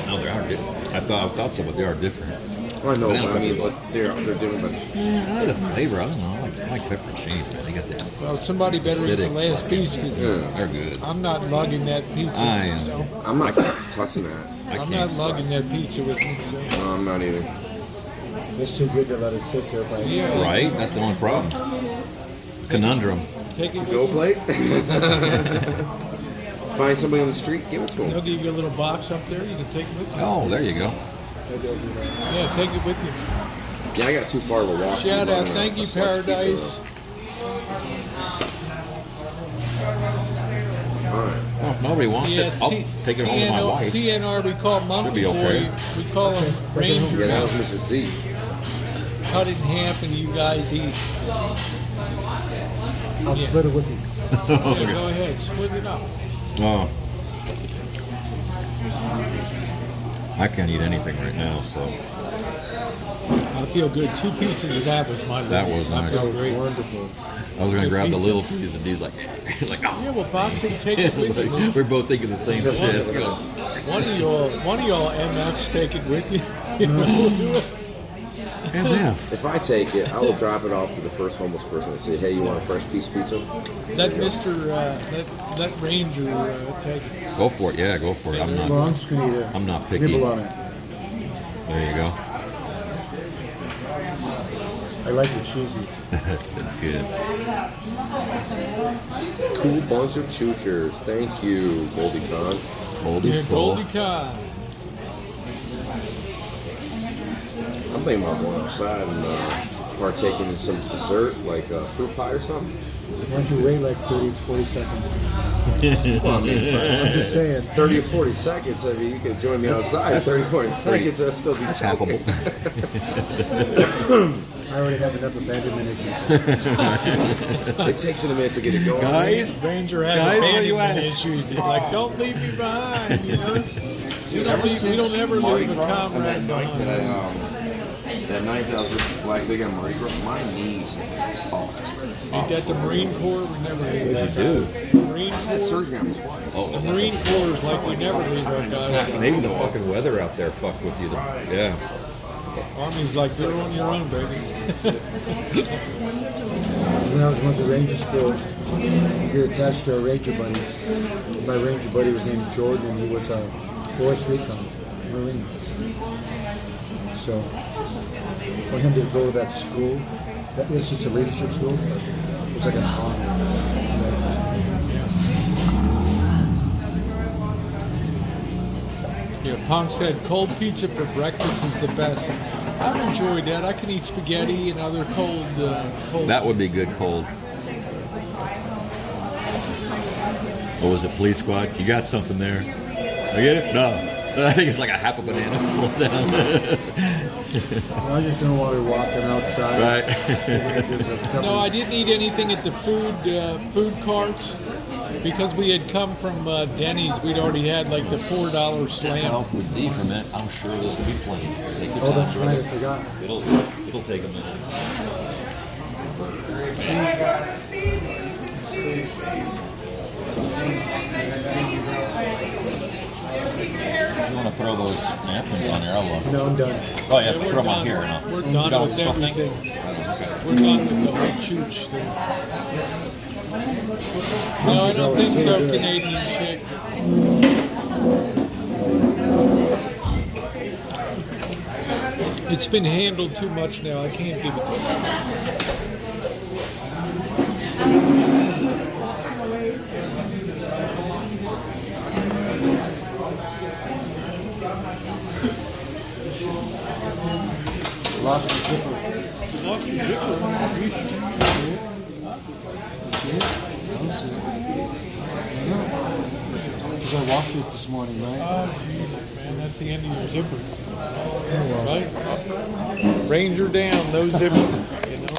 No, they are different. I thought so, but they are different. I know, Banana but I mean, peppers. but they're different. But Yeah, I like the flavor. I don't know. I like pepperoncinis, man. They got that. Well, somebody better eat the Acidic last fucking- piece 'cause yeah, They're good. I'm not lugging that pizza. I am. So I'm not touching that. I I'm can't not slice. lugging that pizza with me. So. No, I'm not either. It's too good to let it sit there by itself. Yeah. Right? That's the only problem. Conundrum. Take it Go with you. plate. Find somebody on the street, give it to They'll them. give you a little box up there. You can take it with you. Oh, there you go. Maybe I'll do that. Yeah, take it with you. Yeah, I got too far of a walk. Shout to out. run Thank a you, slice of pizza. Paradise. All right. Well, if nobody wants Yeah, it, I'll take it home to my wife. TNR, we call Monkey be okay. Boy. We call him Ranger. Yeah, that was Mr. Z. Cut it in half and you guys eat. I'll Yeah. split it with you. Yeah, go ahead, split it up. Oh. I can't eat anything right now, so I feel good. 2 pieces of that was my That limit. was I nice. feel That was great. wonderful. I was gonna Good grab the pizza. little piece, and he's like, like, Yeah, oh. well, box it, take it with you. Like, we're both thinking the same shit. One of y'all MFs take it with you. You know? MF. If I take it, I will drop it off to the first homeless person and say, "Hey, you want a fresh piece of pizza?" Let Mr. That Ranger take it. Go for it. Yeah, go for it. I'm Well, not. I'm just gonna eat it. I'm not picky. Nibble on it. There you go. I like it cheesy. That's good. Cool bunch of choochers. Thank you, Goldie Con. Goldie's Yeah, cool. Goldie Con. I'm thinking about going outside and partaking in some dessert, like fruit pie or something. Why don't you wait like 30 to 40 seconds? Well, I mean, I'm just saying. 30 or 40 seconds. I mean, you can join me outside. 30 or 40 seconds, that'll still be That's choking. happable. I already have enough abandonment issues. It takes a minute to get it going. Guys, Ranger has Guys, where you abandonment at? issues. He's like, don't leave me behind, you know? We don't ever Mardi leave a Gras and that comrade night that behind. that night that I was with Black Big on Mardi Gras, my knees popped. Ain't that the Marine Corps? We never leave that. do. Marine I had Corps. surgery on twice. The Marine Corps is like we never leave our guys. Maybe the fucking weather out there fucked with you. Yeah. Army's like, you're on your own, baby. When I was going to Ranger school, you're attached to a Ranger buddy. My Ranger buddy was named Jordan, and he was a Forest Recon Marine. So, for him to go to that school, it's just a leadership school, but it's like an honor. Yeah, Punk said cold pizza for breakfast is the best. I've enjoyed that. I can eat spaghetti and other cold. That would be good cold. What was it, Police Squad? You got something there. I get it? No. I think it's like a half a banana pulled down. I just don't want to be walking outside. Right. No, I didn't eat anything at the food carts because we had come from Denny's. We'd already had like the $4 slam. With D ferment, I'm sure this will be plenty. Take your Oh, time, that's right, I brother. forgot. It'll take a minute. If you want to throw those napkins on there, I'll look. No, I'm done. Oh yeah, We're throw them done. on here. No. We're You done got with something? everything. Okay. We're done with the whole chooch thing. No, I don't think so, Canadian chick. It's been handled too much now. I can't give it to you. Lost the zipper. Lost your zipper. Because I washed it this morning, right? Oh, Jesus, man, that's the end of your zipper. Right? Ranger down, no zipper, you know?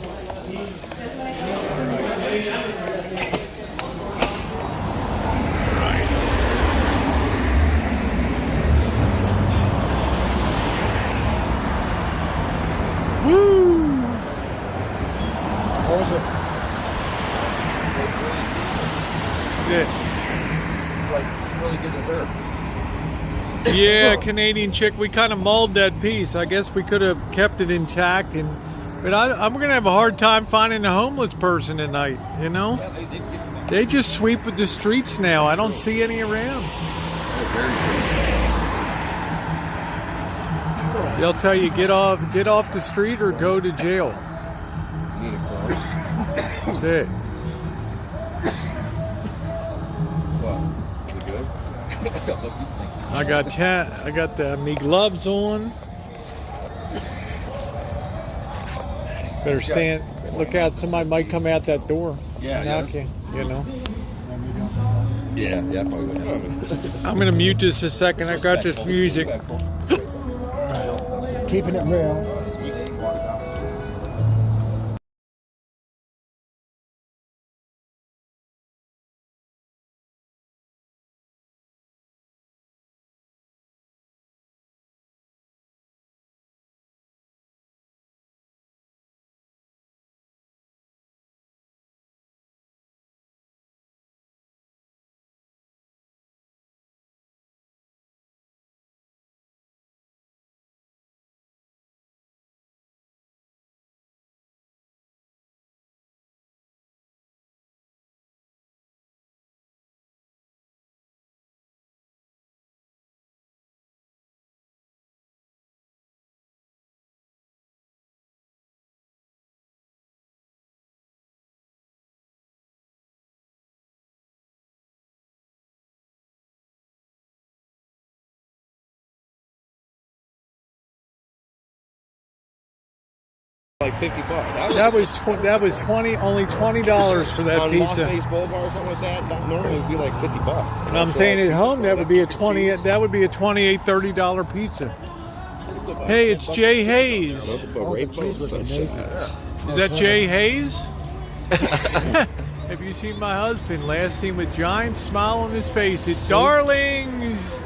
Woo! How was it? Yeah. It's like it's really good dessert. Yeah, Canadian chick. We kind of mauled that piece. I guess we could have kept it intact, but I'm gonna have a hard time finding a homeless person tonight. You know, they just sweep with the streets now. I don't see any around. They'll tell you get off the street or go to jail. That's it. I got me gloves on. Better stand. Look out! Somebody might come out that door. Yeah, knock you. You know. Yeah, probably would. I'm gonna mute this a second. I got this music. Keeping it real. like $50. That was only $20 for that on Las pizza. Vegas Boulevard or something like that. Normally it would be like $50. And I'm saying at home that would be a $28, $30 pizza. Hey, it's Jay Hayes. Is that Jay Hayes? Have you seen my husband? Last seen with giant smile on his face. It's Darlings,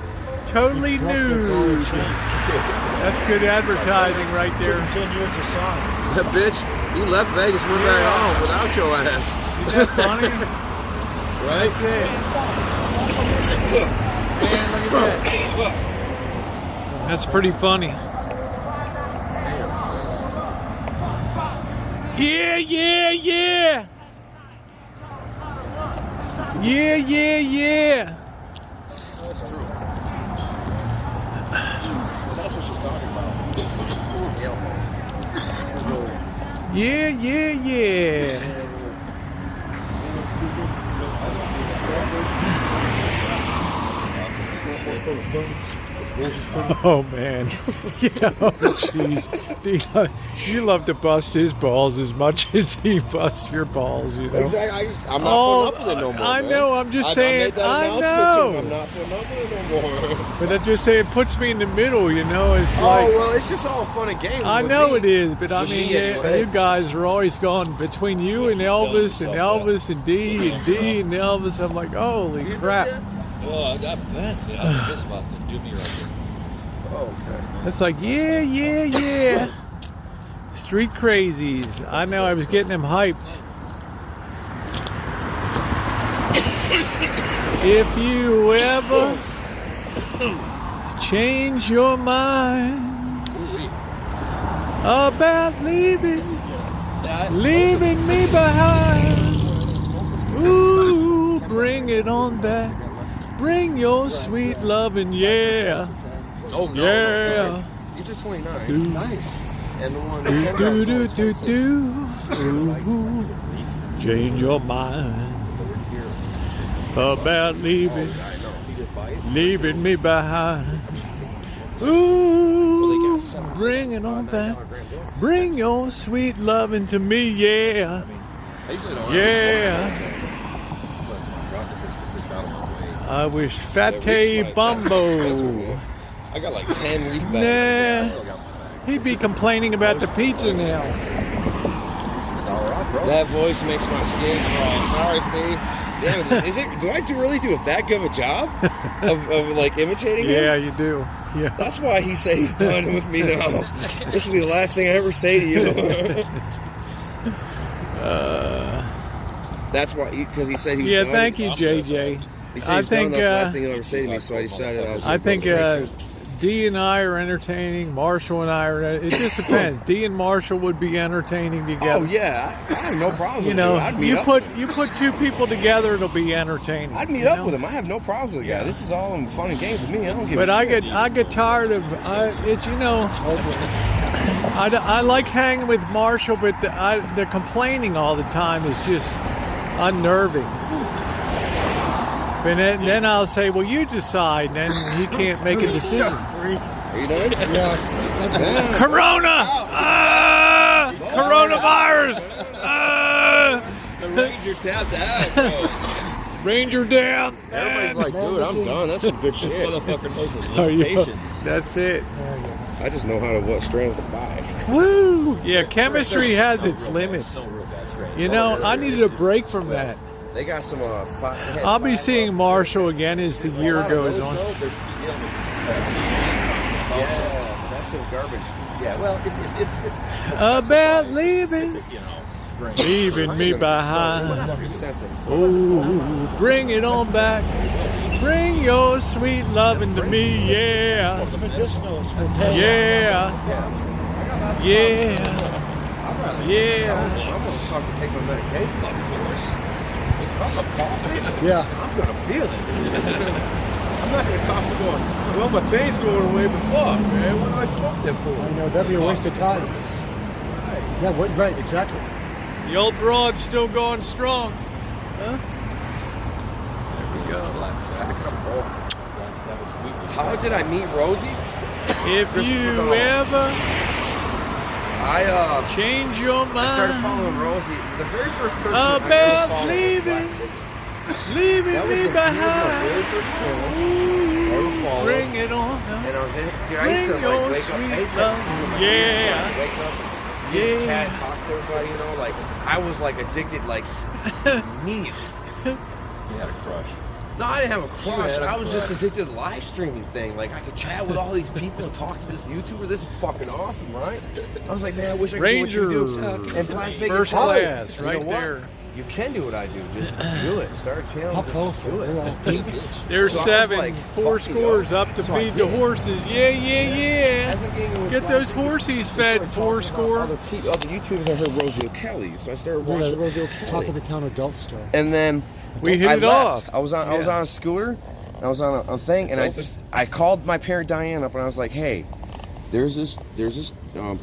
totally nude. That's good advertising right there. 10 years to sign. That bitch, he left Vegas, went back home without your ass. Isn't that funny? Right? That's it. Man, look at that. That's pretty funny. Yeah, yeah, yeah. Yeah, yeah, yeah. That's true. That's what she's talking about. Yeah, yeah, yeah. Oh man, you know, jeez, you love to bust his balls as much as he busts your balls, you know. Exactly. I'm not putting up with it no more. I man. know. I'm just saying. I made that I announcement know. to him. I'm not putting up with it no more. But I just say it puts me in the middle, you know. It's like. Oh well, it's just all fun and games. I with know me. it is, but I With mean, me anyway. you guys are always going between you and Elvis and Elvis and D and D and Elvis. I'm like, holy crap. Well, I bet. Yeah, I'm just about to do me right here. Okay. It's like, yeah, yeah, yeah. Street crazies. I know I was getting them hyped. If you ever change your mind about leaving me behind, ooh, bring it on back. Bring your sweet loving, yeah. Oh no. Yeah. No, these are 29. Nice. And the one. Ooh, change your mind about leaving me behind. Ooh, bring it on back. Bring your sweet loving to me, yeah. I usually don't. Yeah. I wish Fate Bumbo. I got like 10 reef bags. Nah, he'd be complaining about the pizza now. That voice makes my skin crawl. Sorry, Steve. Damn, do I really do that good of a job of like imitating him? Yeah, you do. Yeah. That's why he said he's done with me now. This will be the last thing I ever say to you. That's why, because he said he was done. Thank you, JJ. He said he's done. That's the last thing he'll ever say to me, so I decided I was. I think D and I are entertaining. Marshall and I are. It just depends. D and Marshall would be entertaining together. Oh yeah, I have no problem. You with know, him. you put two people together, it'll be entertaining. I'd meet up with him. I have no problems with the guy. This is all in fun and games with me. I don't give But a shit. I get tired of it's, you know. I like hanging with Marshall, but the complaining all the time is just unnerving. And then I'll say, well, you decide, and then he can't make a decision. Are you done? Yeah. Corona! Coronavirus! The Ranger tapped out, bro. Ranger down! Everybody's like, dude, I'm done. That's some good This shit. motherfucker knows his Oh, yeah. limitations. That's it. I just know what strands to buy. Woo! Yeah, chemistry has its limits. You know, I needed a break from that. They got some I'll be seeing Marshall again as the year goes on. Yeah, that's just garbage. Yeah, well, it's About leaving me behind. Ooh, bring it on back. Bring your sweet loving to me, yeah. It's medicinal. It's for pain. Yeah. Yeah. Yeah. I'm gonna start to take my medication, of course. I'm Yeah. gonna feel it. I'm not gonna cough and going, well, my pain's going away, but fuck, man, what do I smoke that for? I know, that'd be a waste of time. Yeah, right, exactly. The old broad's still going strong. Huh? There we go. How did I meet Rosie? If you ever I Change your I started mind following Rosie. The very first person about leaving that was me my behind. very first channel. I ever followed. Bring it on. And I was in, dude, I Bring used to your like wake up. I sweet used to love. wake up, Yeah. chat, talk to everybody, you know, like I was like addicted, like neat. You had a crush. No, I didn't have a crush. had a I was just crush. addicted to the live streaming thing. Like I could chat with all these people and talk to this YouTuber. This is fucking awesome, right? I was like, man, I wish I could do what you Rangers. do. And Black Vegas First Holly, class, you right know what? there. You can do what I do. Just do it. Start a channel. How just colorful. do They're it. all pink. There's So I was 7, like, 4 fuck you, scores yo. up to So I feed the did. horses. Yeah, yeah. As I'm getting with Get Black those Vegas, horses I fed, started 4 talking about score. Other YouTubers, I heard Rosie O'Kelly, so I started watching Rosie O'Kelly. Talk of the town adult store. And then We hit I it left. off. I was on a scooter. I was on a thing, and I called my parent Diane up, and I was like, "Hey, there's this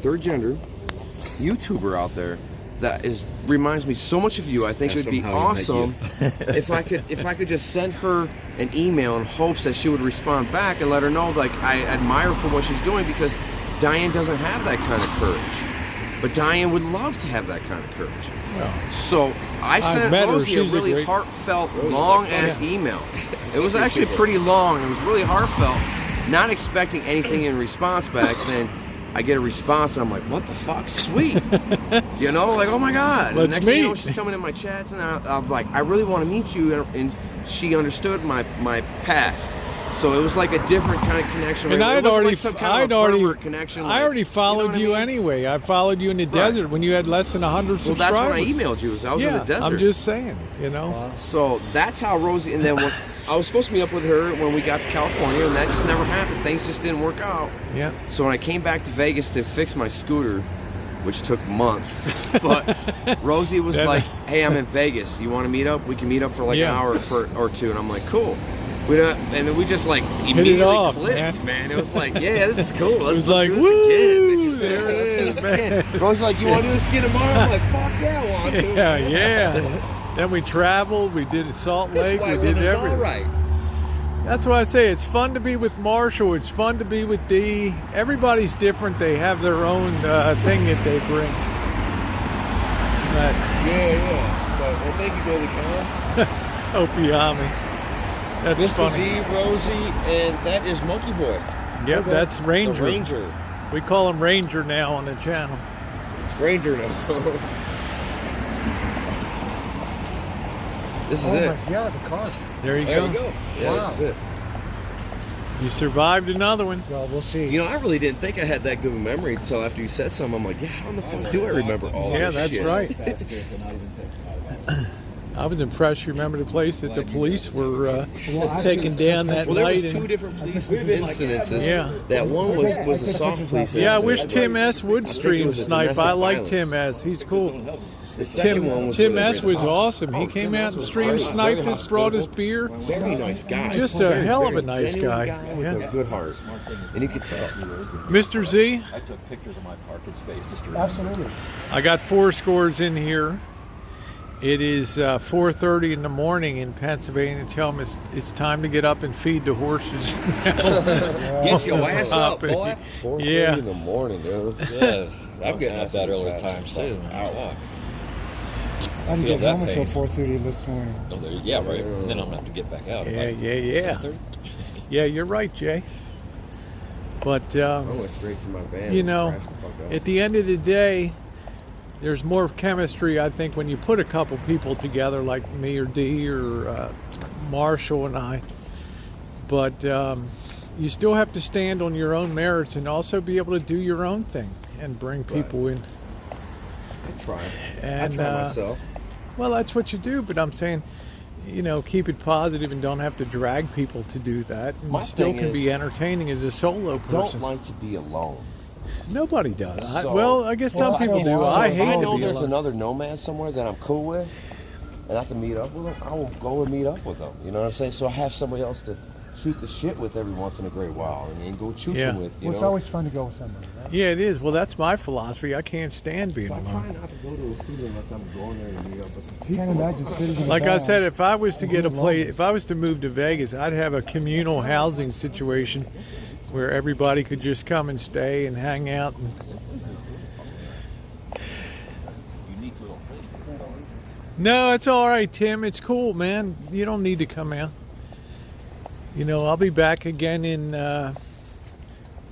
third gender YouTuber out there that reminds me so much of you. I think it would be awesome if I could just send her an email in hopes that she would respond back and let her know like I admire her for what she's doing, because Diane doesn't have that kind of courage, but Diane would love to have that kind of courage. So I sent met her. Rosie a She's a really great- heartfelt, long-ass email. It was actually pretty long. It was really heartfelt, not expecting anything in response back. Then I get a response, and I'm like, what the fuck? Sweet. You know, like, oh my God. And Let's next thing you know, meet. she's coming in my chats, and I'm like, I really want to meet you. And she understood my past. So it was like a different kind of connection. And It I'd wasn't already, like some kind of a pervert connection. I like, already followed you know you what I mean? anyway. I followed you in the desert when you had less than 100 Well, subscribers. that's when I emailed you. I was in the desert. I'm just saying, you know. So that's how Rosie, and then when I was supposed to meet up with her when we got to California, and that just never happened. Things just didn't work out. Yeah. So when I came back to Vegas to fix my scooter, which took months, but Rosie was That- like, "Hey, I'm in Vegas. You want to meet up? We can meet up for like Yeah. an hour or two." And I'm like, "Cool." And then we just like immediately off, clicked, man. It was like, "Yeah, this is cool. Let's, was like, do this again." woo, And just, there it let's do is, this man. again. Rosie's like, "You want to do this again tomorrow?" I'm like, "Fuck yeah, I want to." Yeah, yeah. Then we traveled. We did Salt Lake. We did everything. all right. That's why I say it's fun to be with Marshall. It's fun to be with Dee. Everybody's different. They have their own thing that they bring. But Yeah. So, well, thank you, Billy Khan. Opiami. That's Mr. funny. Z, Rosie, and that is Monkey Boy. Yep, that's Ranger. The Ranger. We call him Ranger now on the channel. Ranger now. This is it. Yeah, the car. There you There go. we go. Yeah, Wow. this is it. You survived another one. Well, we'll see. You know, I really didn't think I had that good of a memory until after you said something. I'm like, yeah, how the fuck do I remember all Yeah, this that's shit? right. I was impressed. You remember the place that the police were taking down that Well, there night. was two and- different police incidences. Yeah. That one was a soft police Yeah, I wish incident. Tim S. would I think it stream was a snipe. domestic I like violence. Tim S. He's cool. The second one was Tim where they S. ran was the cops. awesome. He Oh, came Tim out S. and was streamed, great. sniped Very us, brought his hospitable. beer. Very nice guy. Just a hell of a nice Genuine guy. with Yeah. a good heart, and you could tell. Mr. Z, I took pictures of my parking space just to Absolutely. I got 4 scores in here. It is 4:30 in the morning in Pennsylvania. Tell them it's time to get up and feed the horses. Get your ass up, boy. 4:30 Yeah. in the morning, dude. Yeah, I'm getting up that early times too. I didn't Feel get that home until pain. 4:30 this morning. Oh, there, yeah, right. And then I'm gonna have to get back out. Yeah, Like yeah. 7:30? Yeah, you're right, Jay. But I went straight to my van. you and know, crashed the fuck out. at the end of the day, there's more chemistry, I think, when you put a couple people together like me or Dee or Marshall and I. But you still have to stand on your own merits and also be able to do your own thing and bring people in. I try. And, I try myself. Well, that's what you do, but I'm saying, you know, keep it positive and don't have to drag people to do that. And My still thing can is, be entertaining as a solo Don't person. like to be alone. Nobody does. So- Well, I guess some Well, people I do. know- I so if I hate know to be there's alone. another nomad somewhere that I'm cool with, and I can meet up with them, I will go and meet up with them. You know what I'm saying? So I have somebody else to shoot the shit with every once in a great while, and go Choochin Yeah. with. You Well, it's know? always fun to go with somebody, right? Yeah, it is. Well, that's my philosophy. I can't stand being I try alone. not to go to a food unless I'm going there to meet up with some people. Can't imagine sitting in a Like I van. said, if I was to get a place, if I was to move to Vegas, I'd have a communal housing situation where everybody could just come and stay and hang out. And No, it's all right, Tim. It's cool, man. You don't need to come out. You know, I'll be back again in,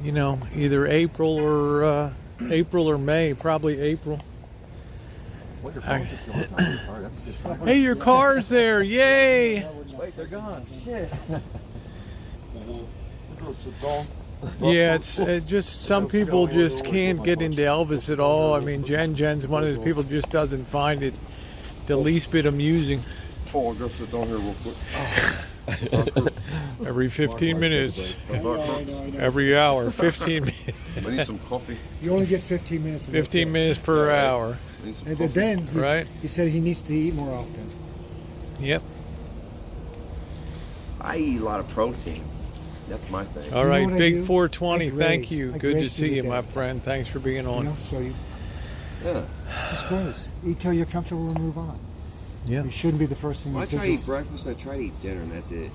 you know, either April or May. Probably April. Hey, your car's there! Yay! They're gone. Shit. Yeah, it's just some people just can't get into Elvis at all. I mean, Jen's one of those people just doesn't find it the least bit amusing. Oh, I gotta sit down here real quick. Every 15 minutes, every hour, 15 minutes. I need some coffee. You only get 15 minutes. 15 minutes per hour. I need some And coffee. then Right. he said he needs to eat more often. Yep. I eat a lot of protein. That's my thing. All You know right, what I Big do? 420. I Thank graze. you. I Good to graze through see the you, day. my friend. Thanks for being You on. know, so you Yeah. just graze. Eat till you're comfortable and move on. Yeah. You shouldn't be the first thing Well, I you try to think eat breakfast and I try to eat dinner, and that's it.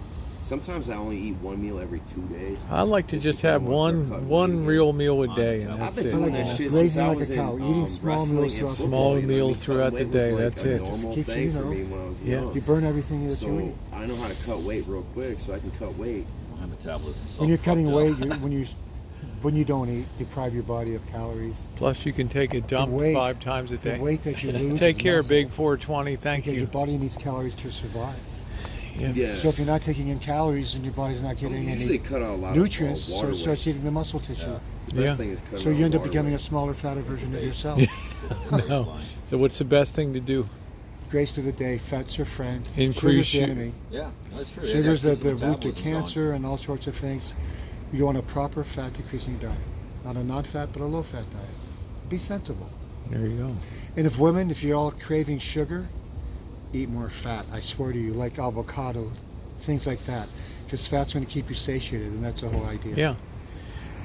Sometimes I only eat one meal every 2 days. I like to just because I have wanna start cutting one weight real meal a day, and I've that's been it. doing Like that shit grazing since I like a was cow, in eating small wrestling meals and throughout the football. Small You know, I mean, meals throughout the cutting day, weight was that's like it. a normal Keeps you, thing you for know, me when I was Yeah. young. You burn everything that you So eat. I know how to cut weight real quick, so I can cut weight. My metabolism's so When you're cutting fucked weight, up. when you don't eat, deprive your body of calories. Plus, you can take a dump weight- 5 times a The day. weight that you lose. Take is care, muscle, Big 420. Thank because you. your body needs calories to survive. Yeah. Yeah. So if you're not taking in calories and your body's not I getting usually any cut out a lot nutrients, of so water it weight. starts eating the muscle tissue. The best Yeah. thing is cutting So you out end up water becoming a weight. smaller, fatter version of yourself. No. So, what's the best thing to do? Grace through the day. Fat's your friend. Increase Sugar's the your- enemy. Yeah, that's true. Sugar's Yeah, the root to metabolism's gone. cancer and all sorts of things. You want a proper fat decreasing diet. Not a non-fat, but a low-fat diet. Be sensible. There you go. And if you're all craving sugar, eat more fat. I swear to you, like avocado, things like that. Because fat's going to keep you satiated, and that's the whole idea. Yeah.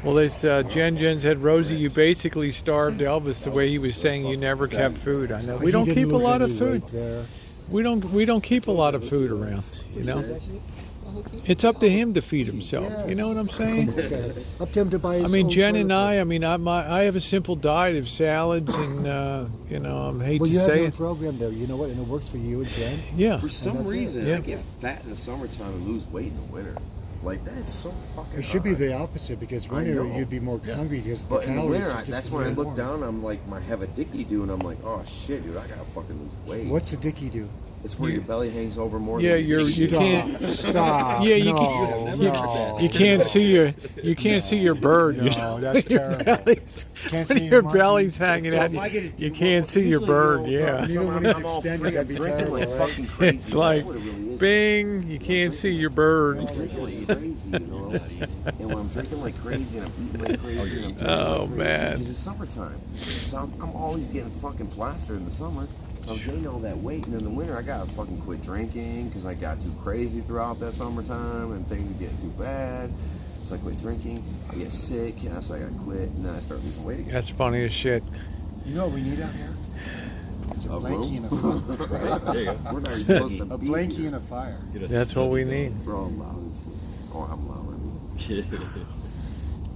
Well, this Jen said, Rosie, you basically starved Elvis the way he was saying you never kept food. I know But we he don't didn't keep a lose lot of any food. weight there. We don't keep a lot of food around. You know, it's up to him to feed himself. You know what I'm saying? Okay. Up to him to buy I his mean, own Jen and toilet I mean, I have a simple diet of salads and you know, I hate Well, to you have say your it. program there, you know what, and it works for you and Jen. Yeah. For some that's it. reason, Yeah. I get fat in the summertime and lose weight in the winter. Like, that is so fucking It should be odd. the opposite because I winter know. you'd be more hungry because But the in the calories. winter, is just that's as when I look warm. down, I'm like, I have a dicky do, and I'm like, oh shit, dude, I gotta fucking lose weight. What's a dicky do? It's where your belly hangs over more. Yeah, than you Stop. can't. Stop. Yeah, you no, can't. no. You can't see your bird. you No, know? that's Your terrible. belly's- Can't when see your your monkey. belly's hanging So out. if I get it You too can't long, see your usually bird. the Yeah. whole Even time when it's I'm all extended, free, that'd I'm be drinking terrible, like right? fucking crazy. It's like, That's what it really is. Bing, you can't see your bird. I'm drinking like crazy, you know. And when I'm drinking like crazy and I'm eating like crazy, and I'm drinking Oh, like crazy, man. because it's summertime. So I'm always getting fucking plastered in the summer. I'm gaining all that weight, and in the winter I gotta fucking quit drinking because I got too crazy throughout that summertime, and things are getting too bad. So I quit drinking. I get sick, and so I gotta quit, and then I start losing weight again. That's funny as shit. You know what we need out here? It's a A blankie and a room? fire. There you go. We're not even supposed to A be blankie here. and a fire. Get us That's what we need. Bro, I'm loud as shit. Oh, I'm loud.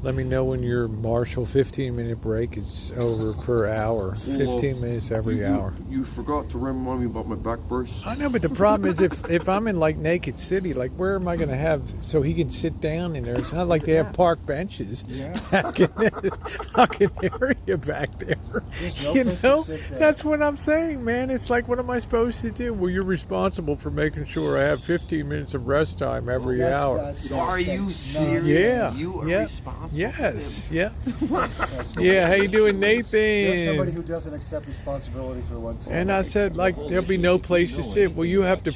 Let me know when your Marshall 15-minute break is over per hour. 15 minutes every hour. You forgot to remind me about my back brace. I know, but the problem is if I'm in like Naked City, like where am I going to have so he can sit down in there? It's not like they have park benches Yeah. back in the fucking area back there. There's no You place to know, sit there. that's what I'm saying, man. It's like, what am I supposed to do? Well, you're responsible for making sure I have 15 minutes of rest time every hour. Are you serious? Yeah, You are yeah. responsible. Yes, yeah. That's Yeah, how you doing, There's somebody Nathan? who doesn't accept responsibility for oneself. And I said, like, there'll be no place to sit. Well, you have to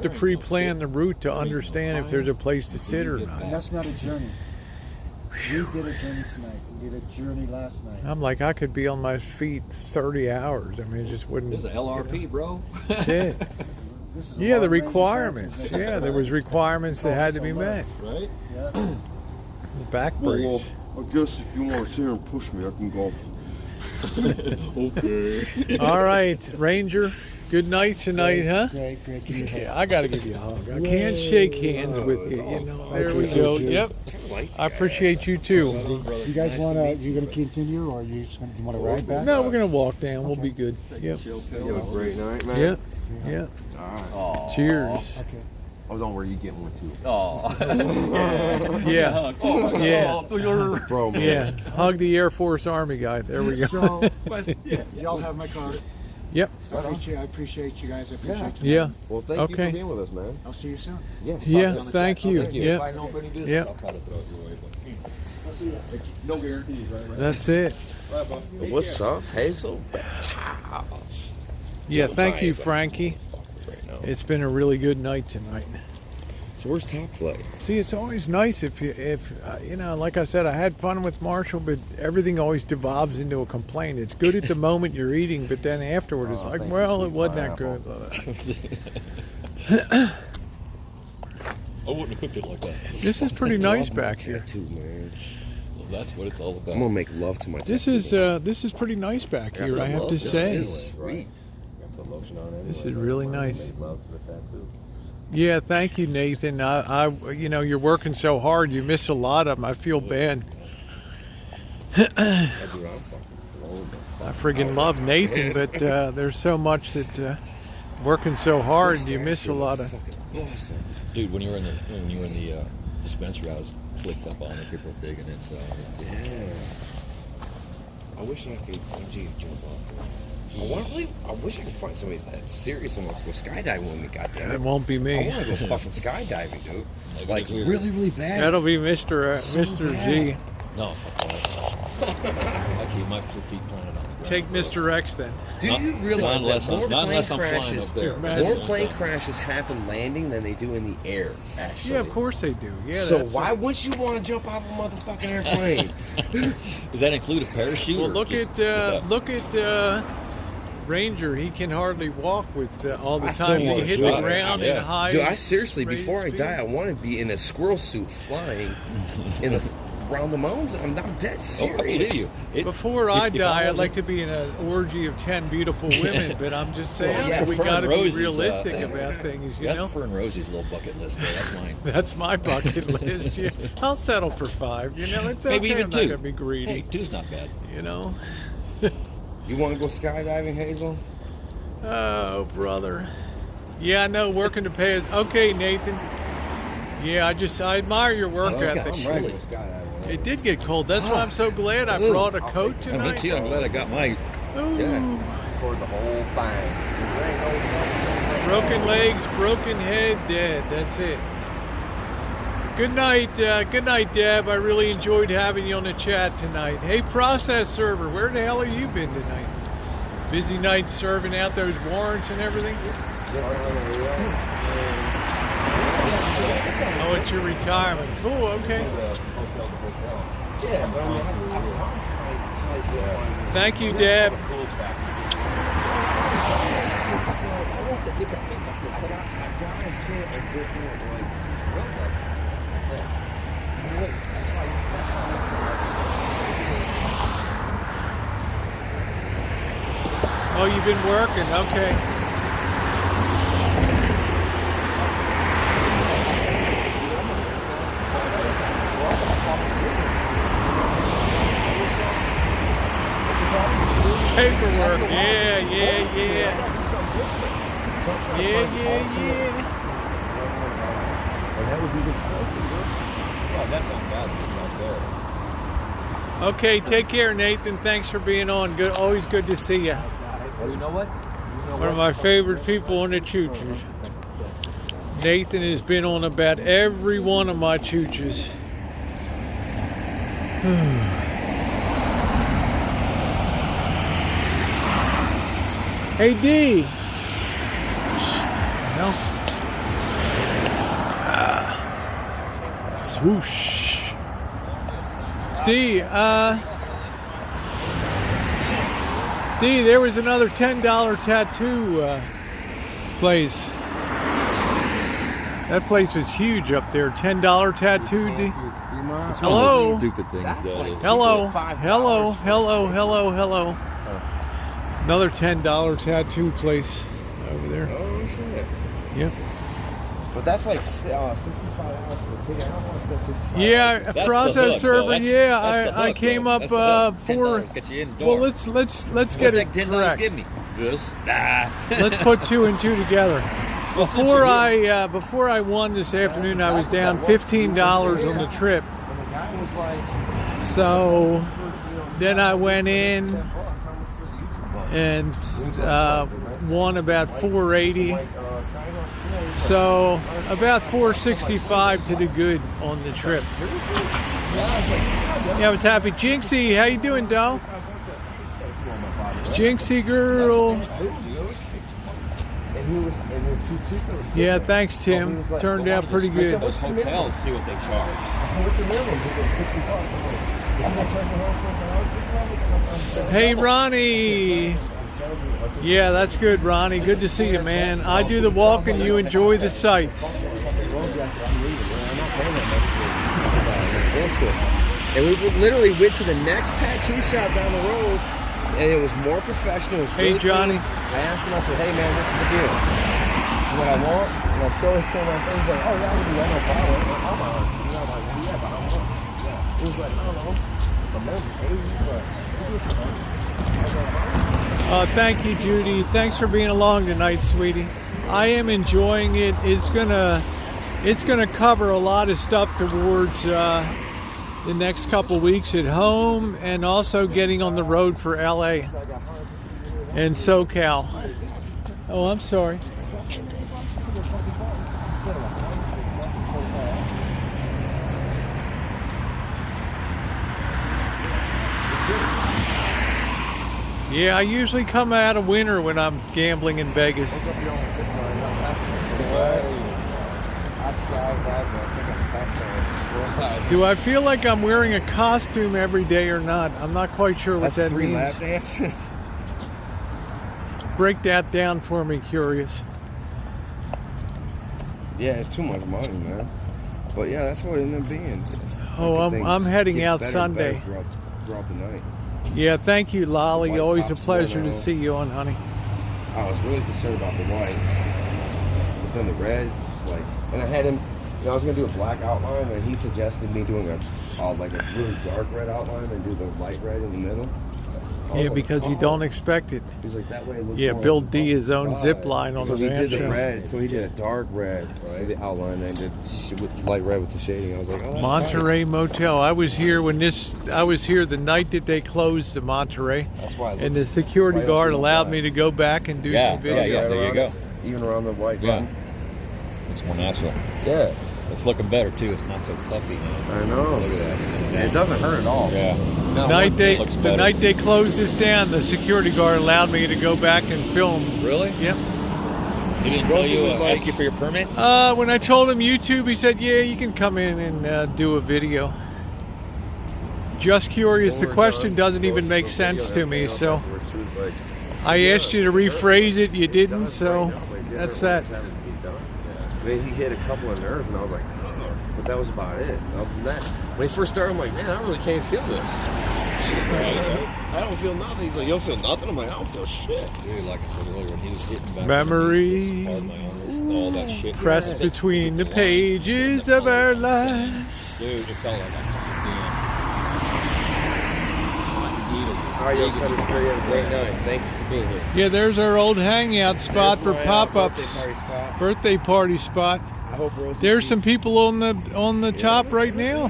pre-plan the route to understand if there's a place to sit or And not. that's not a journey. We did a journey tonight. We did a journey last night. I'm like, I could be on my feet 30 hours. I mean, it just wouldn't. This is a LRP, bro. That's it. This is a Yeah, the wide range of requirements. factors. Yeah, there was requirements that had to be met. Right? Yeah. The back Well, brace. I guess if you want to sit here and push me, I can go. Okay. All right, Ranger. Good night tonight, huh? Great. Give me a hug. Yeah, I got to give you a hug. I can't shake hands with you. You know, there we go. Yep. I appreciate you too. You guys wanna? You gonna continue, or you want to ride back? No, we're gonna walk down. We'll be good. Yep. You have a great night, man. Yep. Yep. All right. Cheers. Okay. Oh, don't worry, you get one too. Oh. Yeah. Yeah. Bro, man. Yeah. Hug the Air Force Army guy. There we go. So, y'all have my card. Yep. I appreciate you guys. I appreciate you. Yeah. Well, thank you Okay. for being with us, man. I'll see you soon. Yeah. Thank you. If I Yeah. know if any business, Yeah. I'll try to throw it your way. But no guarantees, right? That's it. What's up, Hazel? Yeah. Thank you, Frankie. It's been a really good night tonight. So where's Top Flight? See, it's always nice if you know, like I said, I had fun with Marshall, but everything always devolves into a complaint. It's good at the moment you're eating, but then afterward it's like, thank you, well, it sweet wasn't that good. I wouldn't have cooked it like that. This is pretty nice back here. Tattoo, man. Well, that's what it's all about. I'm gonna make love to my This tattoo. is pretty nice back That's here, what I have love to is. say. It's sweet. Put lotion on it. This is really nice. Make love to the tattoo. Yeah, thank you, Nathan. I you know, you're working so hard. You miss a lot of them. I feel bad. I friggin' love Nathan, but there's so much that working so hard, you miss a lot of. Awesome. Dude, when you were in the dispensary, I was clicked up on it. People were digging it. So Yeah. I wish I could jump off. I wish I could find somebody that's serious and wants to go skydiving with me. Goddamn It it! won't be I me. want to go fucking skydiving, dude. maybe Like if we were- really bad. That'll be Mr. So Mr. bad. G. No, fuck that. I keep my feet planted on the ground. Take Mr. X then. Do Not- you realize not unless that I'm- more not plane unless I'm flying crashes, up there. Imagine. more plane crashes happen landing than they do in the air? Actually. Yeah, of course they do. Yeah. So that's why wouldn't you want to jump out of a motherfucking airplane? Does that include a parachute? Well, or look just- at Ranger. He can hardly walk with all the I still time he wanna hit fly. the ground Yeah. in high. Dude, I seriously, rate of before I speed. die, I want to be in a squirrel suit flying in the around the mountains. I'm dead Oh, serious. I believe you. Before if- I if die, I'd wasn't- like to be in an orgy of 10 beautiful women, but I'm just saying Well, yeah, we Fern got to be Rosie's, realistic about things, you That's know? Fern Rosie's little bucket list there. That's mine. That's my bucket list. Yeah. I'll settle for 5. You know, it's Maybe okay. even I'm 2. not going to be greedy, Hey, 2's not bad. you know? You want to go skydiving, Hazel? Oh, brother. Yeah, I know, working to pay us. Okay, Nathan. Yeah, I admire your work ethic. I'm ready to go skydiving. It did get cold. That's why I'm so glad I brought a coat I mean, tonight. too, I'm glad I got my. Ooh. For the whole thing. Broken legs, broken head, dead. That's it. Good night, Deb. I really enjoyed having you on the chat tonight. Hey, process server, where the hell have you been tonight? Busy night serving out those warrants and everything? Oh, it's your retirement. Cool, okay. Yeah, but I Thank you, Deb. Oh, you've been working, okay. Paperwork, yeah. Oh, that's not bad. It's not there. Okay, take care, Nathan. Thanks for being on. Good, always good to see you. Oh, you know what? One of my favorite people on the Choochers. Nathan has been on about every one of my Choochers. Hey, D. No. Swoosh. D, D, there was another $10 tattoo place. That place was huge up there. $10 tattoo, D. It's one of Hello? those stupid things that is. Hello. Hello. Another $10 tattoo place. over there. Oh shit. Yep. But that's like 65 hours for the ticket. I don't want to spend 65 Yeah, hours. a That's process the hook, server. Bill. Yeah, That's the I hook, came Bill. up That's the hook. for. $10 get you in the Well, door. let's get What's it that $10 correct. give me? This. Let's put 2 and 2 together. Before I won this afternoon, I was down $15 on the trip. So then I went in and won about 480. So about 465 to the good on the trip. Yeah, what's happy? Jinxie, how you doing, doll? Jinxie girl. Yeah, thanks, Tim. Turned out pretty good. Those hotels see what they charge. Hey, Ronnie. Yeah, that's good, Ronnie. Good to see you, man. I do the walk and you enjoy the sights. And we literally went to the next tattoo shop down the road, and it was more professional. It was Hey, really Johnny. clean. I asked him, I said, hey, man, this is the deal. This is what I want. And I showed him my things, like, oh, yeah, I can do that, no problem. I'm on. You know, like, yeah, but I don't want. Yeah. He was like, I don't know. I'm Thank you, Judy. Thanks for being along tonight, sweetie. I am enjoying it. It's gonna cover a lot of stuff towards the next couple weeks at home, and also getting on the road for LA and SoCal. Oh, I'm sorry. Yeah, I usually come out of winter when I'm gambling in Vegas. Do I feel like I'm wearing a costume every day or not? I'm not quite sure what that three means. lap dances. Break that down for me, curious. Yeah, it's too much money, man. But yeah, that's what it ended up being. Oh, I'm heading out Sunday. Throughout the night. Yeah, thank you, Lolly. White Always a pops pleasure going to on. see you on, honey. I was really concerned about the white, but then the red, it's just like, and I had him. You know, I was gonna do a black outline, and he suggested me doing like a really dark red outline and do the light red in the middle. I was Yeah, like, because you oh. don't expect it. He's like, that way it looks Yeah, more Bill like D his own God. zip line on So the he did the ranch. red, so he did a dark red for the outline, and did with light red with the shading. I was like, oh, that's Monterey Motel. I was here the night that they closed the Monterey, tight. That's why. It and looks the security right guard up to the allowed black. me to go back and do Yeah, some video. yeah, there you go. Even around the white Yeah. button. It's more natural. Yeah, It's looking better too. It's not so puffy now. I know. Look at that. And it doesn't hurt at all. Yeah. Not The looks the better. night they closed this down, the security guard allowed me to go back and film. Really? Yep. He didn't tell Rosie you, was like- ask you for your permit? When I told him YouTube, he said, "Yeah, you can come in and do a video." Just curious. The question doesn't even make sense to me, so I asked you to rephrase it. You didn't, so that's that. I mean, he hit a couple of nerves, and I was like, oh. But that was about it. Other than that, when he first started, I'm like, man, I really can't feel this. I don't feel nothing. He's like, you don't feel nothing? I'm like, I don't feel shit. Dude, like I said earlier, when he was hitting back, Memory all that shit. pressed between the pages of our lives. Dude, it felt like I'm All right, yo, son, it's great. Have a great night. Thank you for being here. Yeah, there's our old hangout spot for There's my, pop-ups, birthday party spot. I hope Rose. There's some people on the top right now.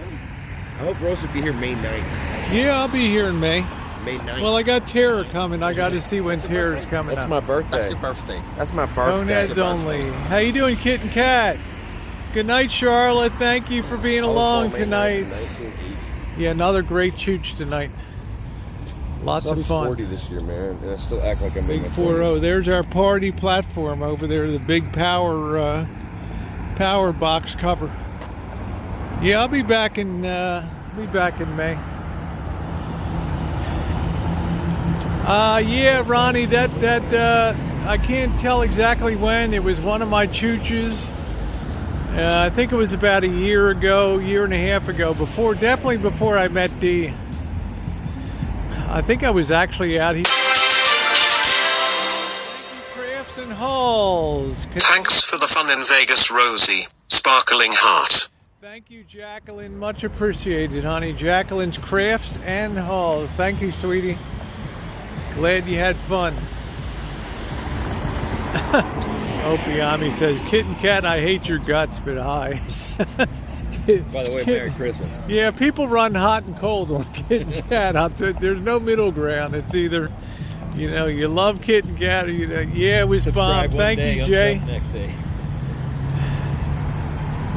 I hope Rose will be here May 9th. Yeah, I'll be here in May. May 9th. Well, I got Tara coming. I got to see when Tara's coming That's up. my birthday. That's your birthday. That's my birthday. Boneheads only. How you doing, Kit and Kat? Good night, Charlotte. Thank you for being along tonight. Yeah, another great chooch tonight. Lots I'll of be fun. 40 this year, man, and I still act like I'm Big in my 40. 20s. There's our party platform over there, the big power box cover. Yeah, I'll be back in May. Yeah, Ronnie, that I can't tell exactly when. It was one of my chooches. I think it was about a year ago, year and a half ago. Definitely before I met Dee. I think I was actually out here. Thank you, Crafts and Halls. Thanks for the fun in Vegas, Rosie. Sparkling heart. Thank you, Jacqueline. Much appreciated, honey. Jacqueline's Crafts and Halls. Thank you, sweetie. Glad you had fun. Opiami says, Kitten Cat, I hate your guts, but hi. By the way, Merry Christmas. Yeah, people run hot and cold on Kitten Cat. There's no middle ground. It's either, you know, you love Kitten Cat or yeah, it was fun. Thank you, Jay. Next day.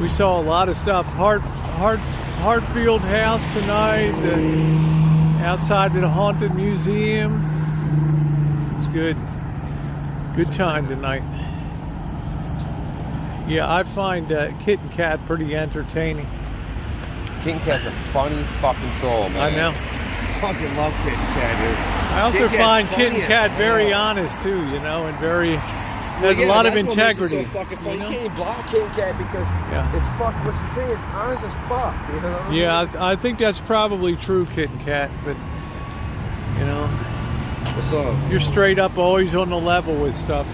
We saw a lot of stuff. Hartfield House tonight, outside of the Haunted Museum. It's good. Good time tonight. Yeah, I find Kitten Cat pretty entertaining. Kitten Cat's a funny fucking soul, man. I know. Fucking love Kitten Cat, dude. I also Kitten Cat's find funny Kitten as Cat hell. very honest too, you know, and very has a lot of that's what makes it integrity. so fucking funny. You know? You can't even block Kitten Cat because it's fuck. What she's saying is honest as fuck. You know? Yeah, I think that's probably true, Kitten Cat, but you know, What's up? you're straight up always on the level with stuff.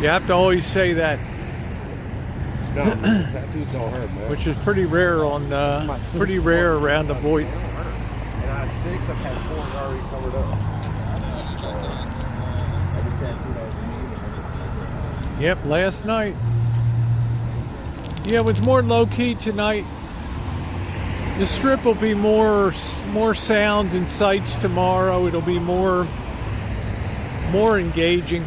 You have to always say that, No, man, tattoos don't hurt, man. which is pretty rare around the boy. And out of 6, I've had 4 already covered up. Every tattoo that was Yep, last night. Yeah, it was more low key tonight. The strip will be more sounds and sights tomorrow. It'll be more engaging.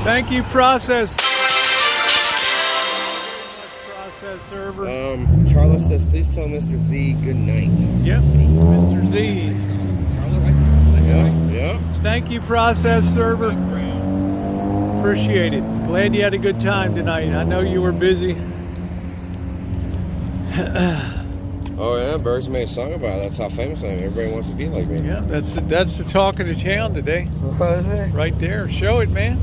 Thank you, Process. Process server. Charlotte says, please tell Mr. Z good night. Yep, Mr. Z. Charlotte, right? Yeah. Thank you, Process server. Appreciate it. Glad you had a good time tonight. I know you were busy. Oh yeah, Berg's made a song about it. That's how famous I am. Everybody wants to be like me. Yeah, that's the talk of the town today. What is it? Right there. Show it, man.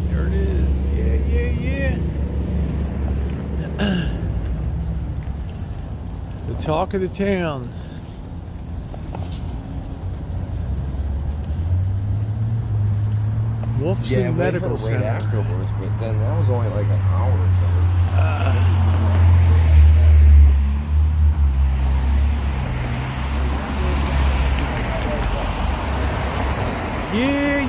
There it is. Yeah. The talk of the town. Wolfson Medical right Center. afterwards, but then that was only like an hour or so. Yeah.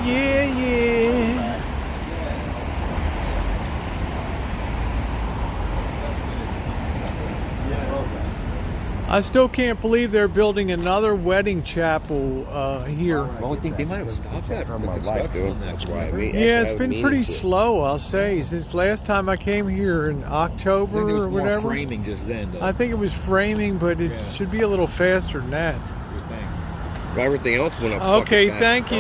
I still can't believe they're building another wedding chapel here. Well, I think they might have stopped that From my life, dude. That's why I mean. Yeah, it's been pretty slow, I'll say, since last time I came here in I October think there was or more whatever. framing just then, though. I think it was framing, but it should be a little faster than that. Everything else went up. Okay, fucking fast thank as fuck.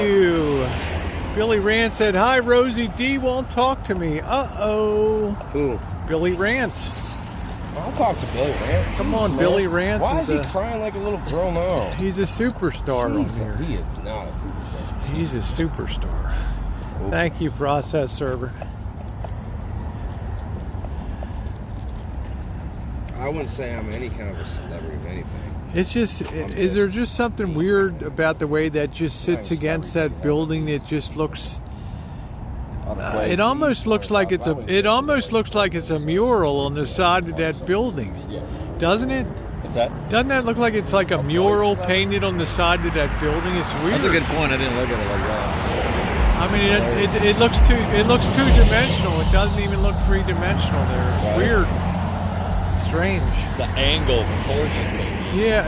you. Billy Rance said, hi, Rosie D won't talk to me. Uh-oh. Who? Billy Rance. I'll talk to Billy Rance. Come Jeez, on, man. Billy Rance Why is is he a- crying like a little girl now? He's a superstar on here. He is not a superstar. He's a superstar. Thank you, Process Server. I wouldn't say I'm any kind of a celebrity of anything. It's just, is there just something weird about the way that just sits against that building? It just looks, it almost looks like it's a mural on the side of that building, doesn't it? What's that? Doesn't that look like it's like a mural painted on the side of that building? It's weird. That's a good point. I didn't look at it like that. I mean, it looks two-dimensional. It doesn't even look three-dimensional there. It's weird. Strange. It's an angle proportion thing. Yeah,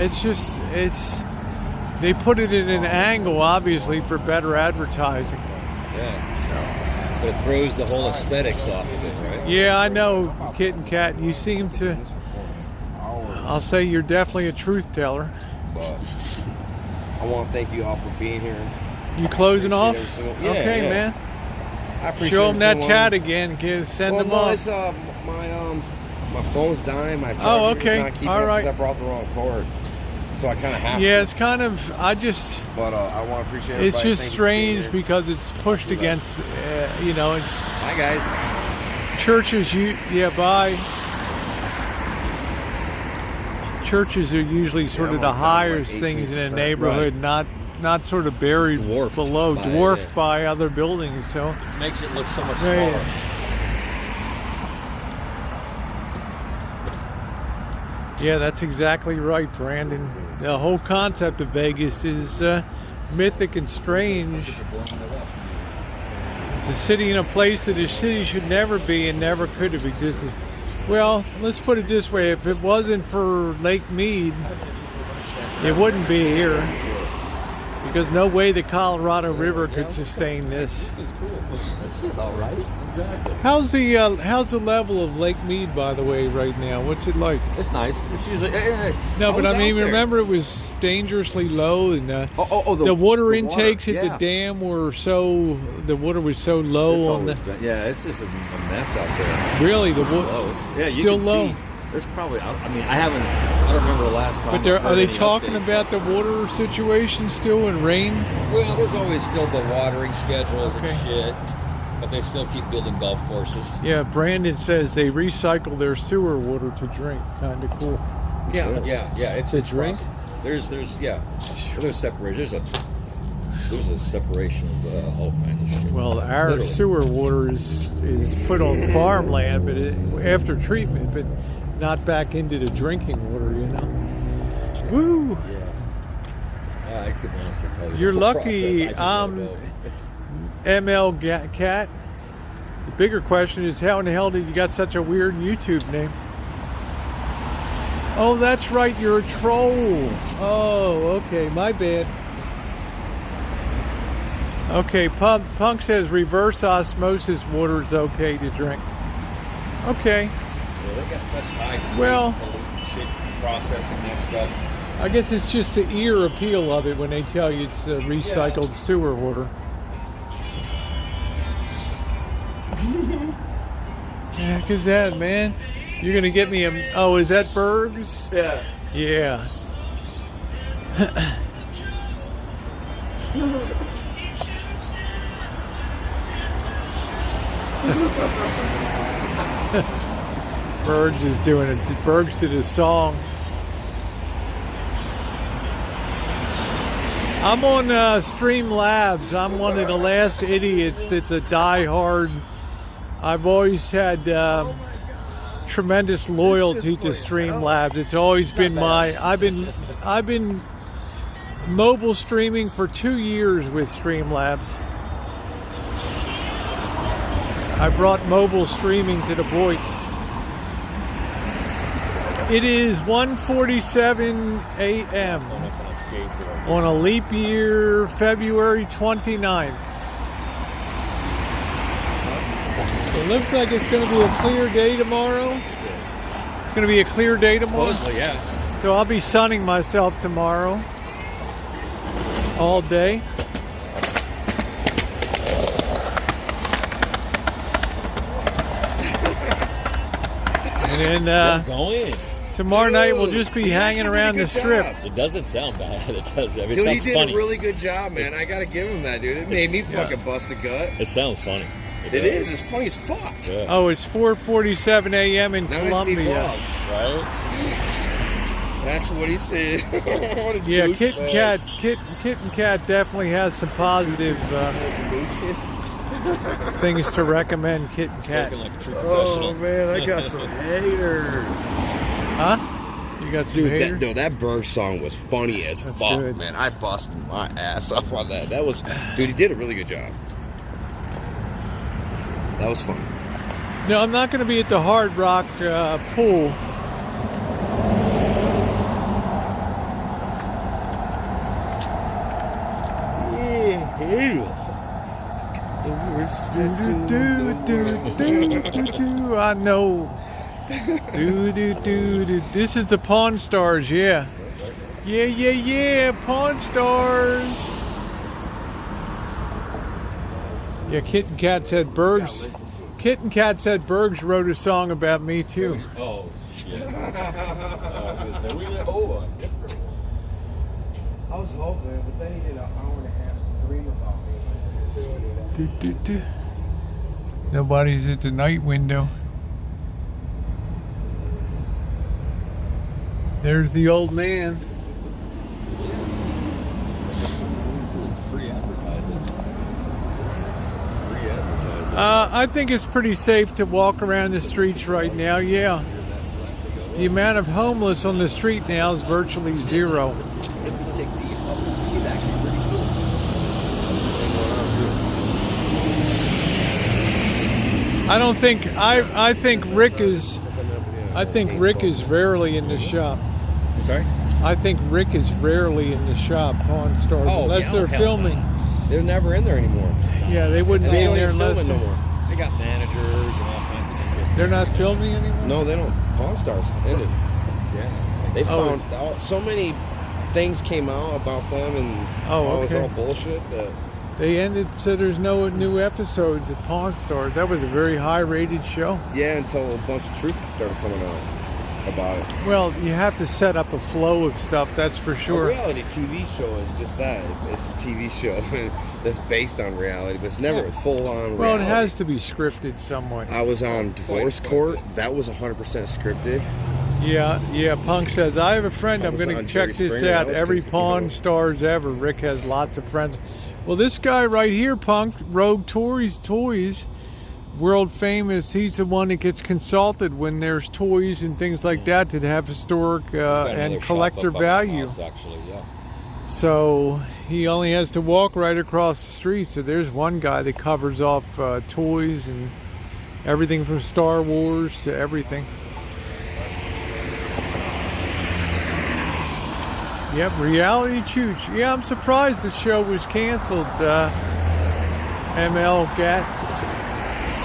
they put it in an angle, obviously, for better advertising. Yeah. So. But it throws the whole aesthetics off of it, right? Yeah, I know, Kitten Cat. You seem to, I'll say you're definitely a truth teller. But I want to thank you all for being here. You closing off? Yeah, okay, yeah. man. I appreciate Show them that everyone. chat again. Send them off. It's, my phone's dying. My charger Oh, okay. is not keeping All up right. because I brought the wrong cord. So I kind of have Yeah, to. it's kind of, But I want to appreciate everybody. it's just Thank you for being strange here. because it's pushed against, Bye, guys. churches. Bye. churches are usually sort Yeah, of the I'm down like highest things in a 18%. neighborhood, not sort of buried It's dwarfed below, by- dwarfed yeah. by other buildings. So It makes it look so much Yeah, smaller. yeah. Yeah, that's exactly right, Brandon. The whole concept of Vegas is mythic and strange. It's a city in a place that a city should never be and never could have existed. Well, let's put it this way. If it wasn't for Lake Mead, it wouldn't be here. Because no way the Colorado River could sustain this. This is all right. Exactly. How's the level of Lake Mead, by the way, right now? What's it like? It's nice. It's usually. No, but I was mean, out there. remember it was dangerously low, and the the water intakes at yeah. the dam were the water was so low It's on the. always been, yeah, it's just a mess out there. Really, the It's low. water It's- Yeah, you still can low. see. There's probably. I mean, I don't remember the last time. But I've are heard they any talking update. about the water situation still and rain? Well, there's always still the watering schedules Okay. and shit, but they still keep building golf courses. Yeah, Brandon says they recycle their sewer water to drink. Kind of cool. Yeah, it's To drink? process. There's separation. There's a separation of all kinds of shit. Well, our Literally. sewer water is put on farmland, but after treatment, but not back into the drinking water. You know. Woo! Yeah. I couldn't honestly tell you. You're the lucky process. I just don't know. ML Cat. The bigger question is, how in the hell did you got such a weird YouTube name? Oh, that's right, you're a troll. Oh, okay, my bad. Okay, Punk says reverse osmosis water is okay to drink. Okay, Yeah, they got such high Well- shit processing that stuff. I guess it's just the ear appeal of it when they tell you it's recycled sewer water. Yeah, cause that, man. You're gonna get me a. Oh, is that Berg's? Yeah. Yeah. Berg's is doing it. Berg's did a song. I'm on Streamlabs. I'm one of the last idiots that's a diehard. I've always had tremendous loyalty to Streamlabs. It's always been my. I've been mobile streaming for 2 years with Streamlabs. I brought mobile streaming to the boy. It is 1:47 a.m. on a leap year, February 29th. It looks like it's going to be a clear day tomorrow. It's going to be a clear day tomorrow. Supposedly, yeah. So I'll be sunning myself tomorrow all day. And then Go in. tomorrow night we'll just be hanging around the strip. It doesn't sound bad. It does. I mean, it Dude, he sounds did funny. a really good job, man. I gotta give him that, dude. It made me fucking bust a gut. It sounds funny. It is. It's funny as fuck. Yeah. Oh, it's 4:47 a.m. in Now I just need Columbia. vlogs. Right? That's what he said. What a Yeah, douchebag. Kitten Cat definitely has some positive things to recommend. Kitten Cat, Looking like a true professional. Oh man, I got some haters. huh? You got some Dude, haters? that Berg song was funny as That's fuck, good. man. I busted my ass up on that. That was, dude, he did a really good job. That was funny. No, I'm not going to be at the Hard Rock pool. I know. This is the Pawn Stars, yeah. Yeah, Pawn Stars. Yeah, Kitten Cat said Berg's. Kitten Cat said Berg's wrote a song about me too. Oh, shit. I was hoping, but then he did an hour and a half stream about me. Nobody's at the night window. There's the old man. Free advertising. Free advertising. I think it's pretty safe to walk around the streets right now, yeah. The amount of homeless on the street now is virtually zero. If you take D up, he's actually pretty cool. I don't think I think Rick is rarely in the shop. Sorry? I think Rick is rarely in the shop, Pawn Stars, unless they're filming. They're never in there anymore. Yeah, they wouldn't be in there unless no more. They got managers and all kinds of shit. they're not filming anymore. No, they don't. Pawn Stars ended. Yeah. They found out so many things came out about them, and it was all bullshit. That They ended, so there's no new episodes of Pawn Stars. That was a very high-rated show. yeah, until a bunch of truth started coming out about it. Well, you have to set up a flow of stuff, that's for A sure. reality TV show is just that. It's a TV show that's based on reality, but it's never full on reality. Well, it has to be scripted somewhat. I was on Divorce Court. That was 100% scripted. Yeah, Punk says, I have a friend, I I'm was going to on check Jerry this Springer, out. that was Every good, Pawn Stars ever. Rick has lots of friends. Well, this guy right here, Punk, Rogue Toys, world famous, he's the one that gets consulted when there's toys and things like that that have historic and collector value. Actually, yeah. So he only has to walk right across the street. So there's one guy that covers off toys and everything from Star Wars to everything. Yep, Reality Chooch. Yeah, I'm surprised the show was canceled. ML Gat.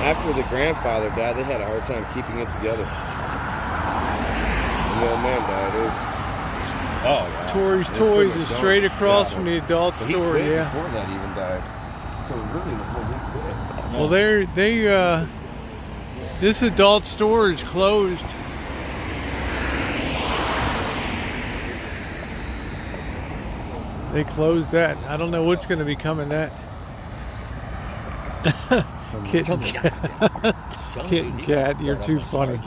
After the grandfather died, they had a hard time keeping it together. And the old man died. It was, Oh, yeah. Tori's It's Toys pretty is much straight gone. across Yeah. from the adult but he store. quit Yeah. before that even died. So really, before he quit. Well, this adult store is closed. They closed that. I don't know what's going to become of that. Kit and Cat. Kit and Cat, you're too funny.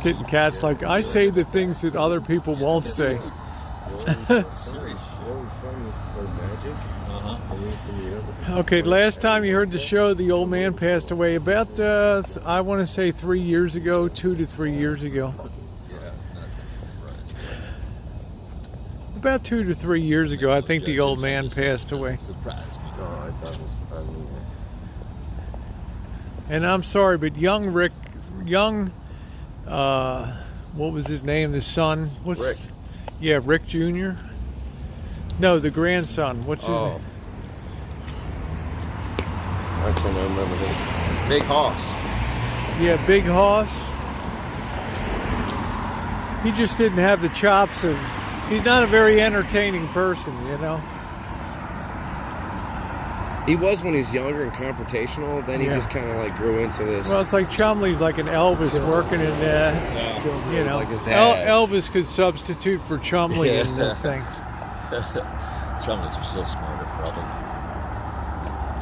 Kit and Cat's like, I say the things that other people won't say. Okay, last time you heard the show, the old man passed away about, I want to say 3 years ago, 2 to 3 years ago. About 2 to 3 years ago, I think the old man passed away. And I'm sorry, but young Rick, what was his name? The son? Rick. Yeah, Rick Jr. No, the grandson. What's his name? I can't remember his. Big Hoss. Yeah, Big Hoss. He just didn't have the chops of. He's not a very entertaining person, you know. He was when he was younger and confrontational. Then he just kind of like grew into this. Well, it's like Chumley's like an Elvis working in you know. Like his dad. Elvis could substitute for Chumley in the thing. Chumleys were still smarter, probably.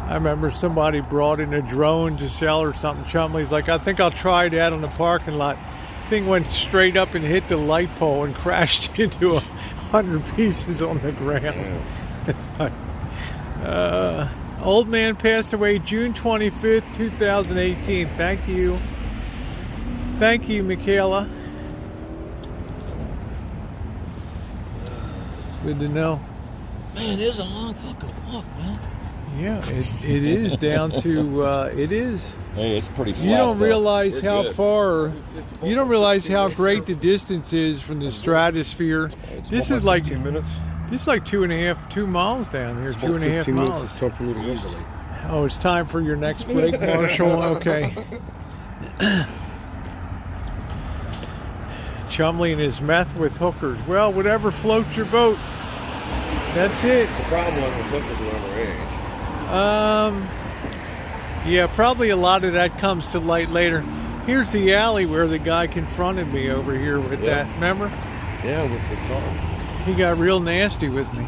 I remember somebody brought in a drone to sell or something. Chumley's like, I think I'll try that on the parking lot. Thing went straight up and hit the light pole and crashed into 100 pieces on the ground. Old man passed away June 25th, 2018. Thank you. Thank you, Michaela. It's good to know. Man, it is a long fucking walk, man. Yeah, it is down to, it is. Hey, it's pretty flat. You don't though. realize We're how good. far, you don't realize how great the distance is from the stratosphere. This is like 15 minutes. This is like 2 miles down here. 2.5 15 minutes. miles. It's time for me to rest. Oh, it's time for your next break, Marshall. Okay. Chumley and his meth with hookers. Well, whatever floats your boat. That's it. The problem was hookers were underage. Yeah, probably a lot of that comes to light later. Here's the alley where the guy confronted me over here with that. Remember? Yeah, with the car. He got real nasty with me.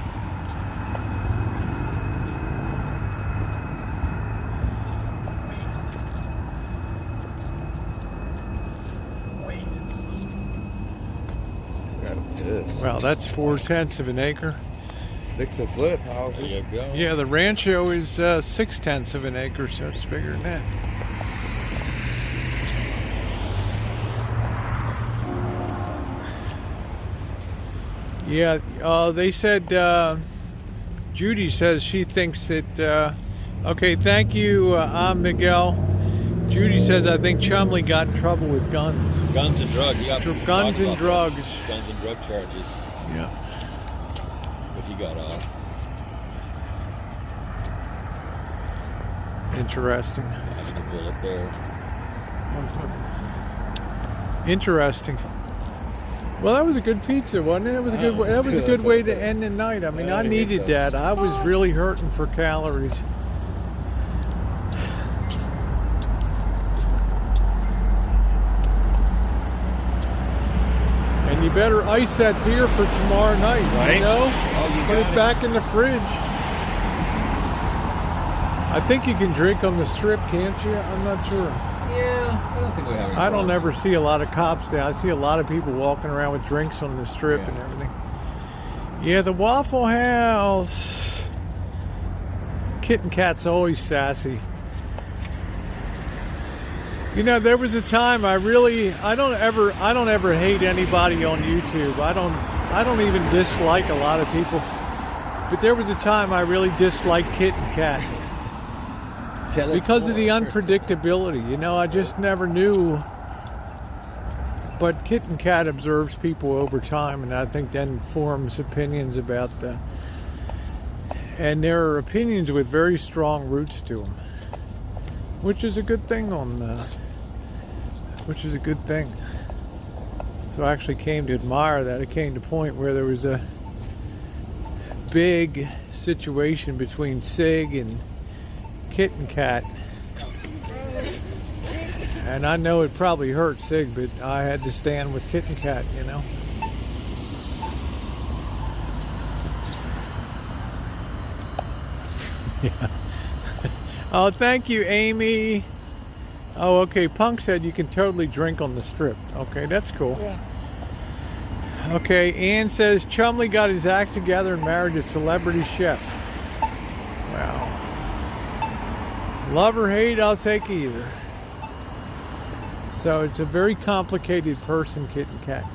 this? Well, that's 4/10 of an acre. Fix and flip There houses. you go. Yeah, the rancho is 6/10 of an acre, so it's bigger than that. Yeah, they said, Judy says she thinks that, okay, thank you, I'm Miguel. Judy says, I think Chumley got in trouble with guns. Guns and drugs. You got Guns talked and about drugs. that. Guns and drug charges. Yeah. But he got off. Interesting. Having a bullet there. Interesting. Well, that was a good pizza, wasn't it? It was a good. That was a good way to end the night. I mean, I needed that. I was really hurting for calories. And you better ice that beer for tomorrow night. Right. You know, Oh, you put got it back in the fridge. I think you can drink on the strip, can't you? I'm not sure. Yeah, I don't think we have any I don't problems. ever see a lot of cops there. I see a lot of people walking around with drinks on the strip and everything. Yeah, the Waffle House. Kitten Cat's always sassy. You know, there was a time I don't ever hate anybody on YouTube. I don't even dislike a lot of people. But there was a time I really disliked Kitten Cat. Because of the unpredictability, you know, I just never knew. But Kitten Cat observes people over time, and I think then forms opinions about and there are opinions with very strong roots to them, which is a good thing which is a good thing. So I actually came to admire that. It came to a point where there was a big situation between Sig and Kitten Cat, and I know it probably hurt Sig, but I had to stand with Kitten Cat, you know. Yeah. Oh, thank you, Amy. Oh, okay. Punk said you can totally drink on the strip. Okay, that's cool. Yeah. Okay, Ann says Chumley got his act together and married a celebrity chef. Wow. Love or hate, I'll take either. So it's a very complicated person, Kitten Cat.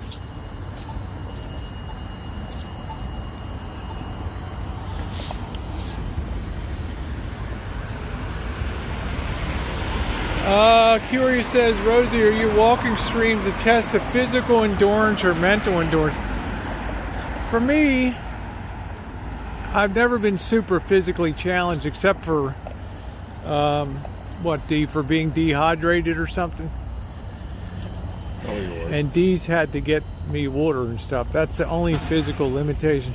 Curious says, Rosie, are you walking streams to test the physical endurance or mental endurance? For me, I've never been super physically challenged except for for being dehydrated or something. And D's had to get me water and stuff. That's the only physical limitation.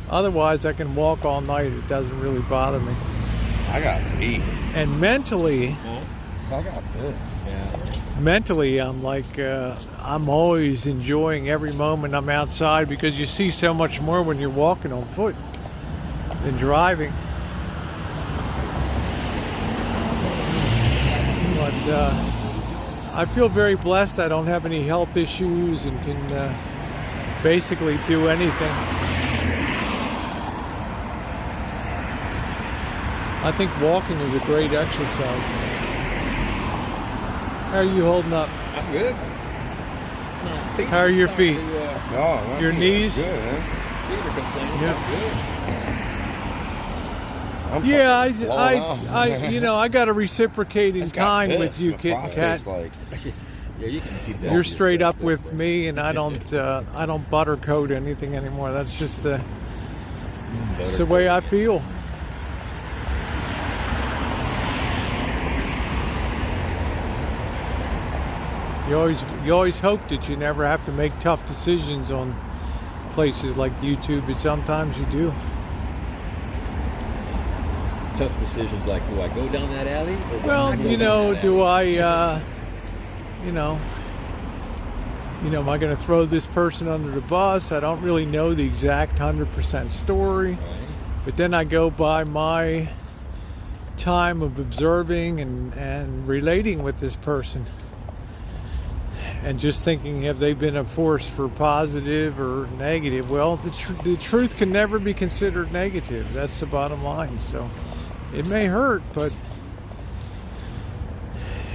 Otherwise, I can walk all night. It doesn't really bother me. I got beat. And mentally, I got bit. mentally, I'm like, I'm always enjoying every moment I'm outside because you see so much more when you're walking on foot than driving. But I feel very blessed. I don't have any health issues and can basically do anything. I think walking is a great exercise. How are you holding up? I'm good. How are your feet? No, Your knees? Good, man. Feet are complaining. Yeah. I'm Yeah, fucking blown out. I got a reciprocating Just got kind pissed. with you, My Kitten prostate's Cat. like, Yeah, you can keep that. You're straight up with me, and I don't buttercoat anything anymore. That's just it's the way I feel. You always hope that you never have to make tough decisions on places like YouTube, but sometimes you do. Tough decisions like, do I go down that alley? Or do Well, I go you down know, that do alley? I, am I going to throw this person under the bus? I don't really know the exact 100% story, Right. but then I go by my time of observing and relating with this person. and just thinking, have they been a force for positive or negative? Well, the truth can never be considered negative. That's the bottom line. So it may hurt, but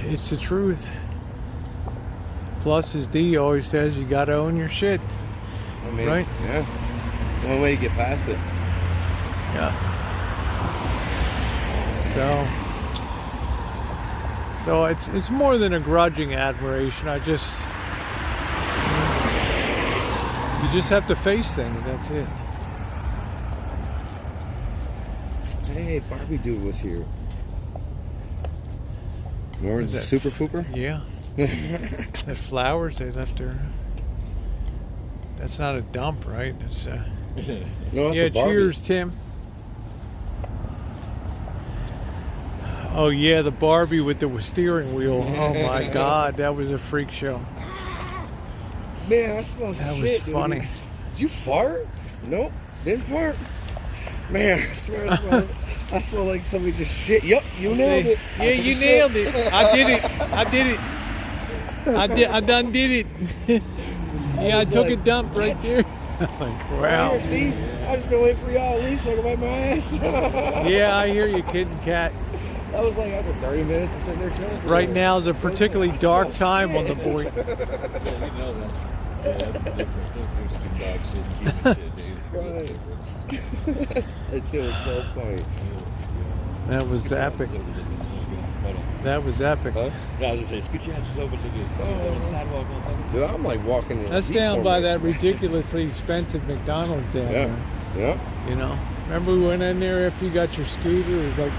it's the truth. Plus, as D always says, you got to own your shit. I mean, right? Yeah. The only way you get past it. Yeah. So it's more than a grudging admiration. You just have to face things. That's it. Hey, Barbie dude was here. Remember the super pooper? Yeah. The flowers they left her. That's not a dump, right? It's No, it's yeah. a Barbie. Cheers, Tim. Oh yeah, the Barbie with the steering wheel. Oh my God, that was a freak show. Man, I smell That shit, was dude. funny. Did you fart? Nope, didn't fart. Man, I swear I smell like somebody just shit. Yup, you nailed it. Yeah, you nailed it. I did it. I done did it. Yeah, I took a dump right there. Like, wow. Here, see, I just been waiting for y'all at least to talk about my ass. Yeah, I hear you, kid and cat. That was like after 30 minutes of sitting there chilling. Right now is a particularly dark time on the boy. We know that. Yeah, that's the difference. There's two dogs sitting keeping shit, dude. Right. That shit was so funny. That was epic. That was epic. Huh? No, I was just saying, scoot your asses over to the sidewalk. Dude, I'm like walking in. That's down by that ridiculously expensive McDonald's down there. Yeah. You know, remember we went in there after you got your scooter? It was like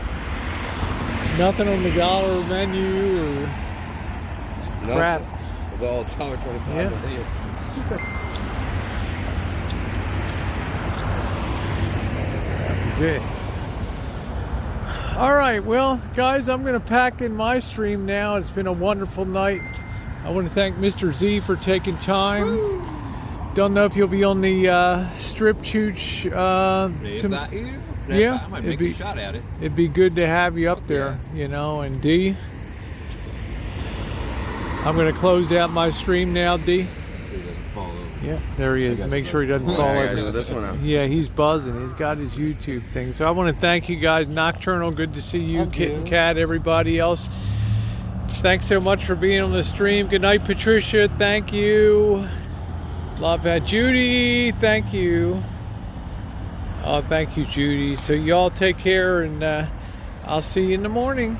nothing on the dollar menu or crap. It was all $1.25. Yeah. That was it. All right, well, guys, I'm going to pack in my stream now. It's been a wonderful night. I want to thank Mr. Z for taking time. Don't know if you'll be on the strip chooch. I might make a shot at it. It'd be good to have you up there, you know. And D, I'm going to close out my stream now, D. So he doesn't fall over. Yeah, there he is. Make sure he doesn't fall I gotta over. do this one out. Yeah, he's buzzing. He's got his YouTube thing. So I want to thank you guys. Nocturnal, good to see you. Kit and Cat, everybody else. Thanks so much for being on the stream. Good night, Patricia. Thank you. Love that. Judy, thank you. Oh, thank you, Judy. So y'all take care, and I'll see you in the morning.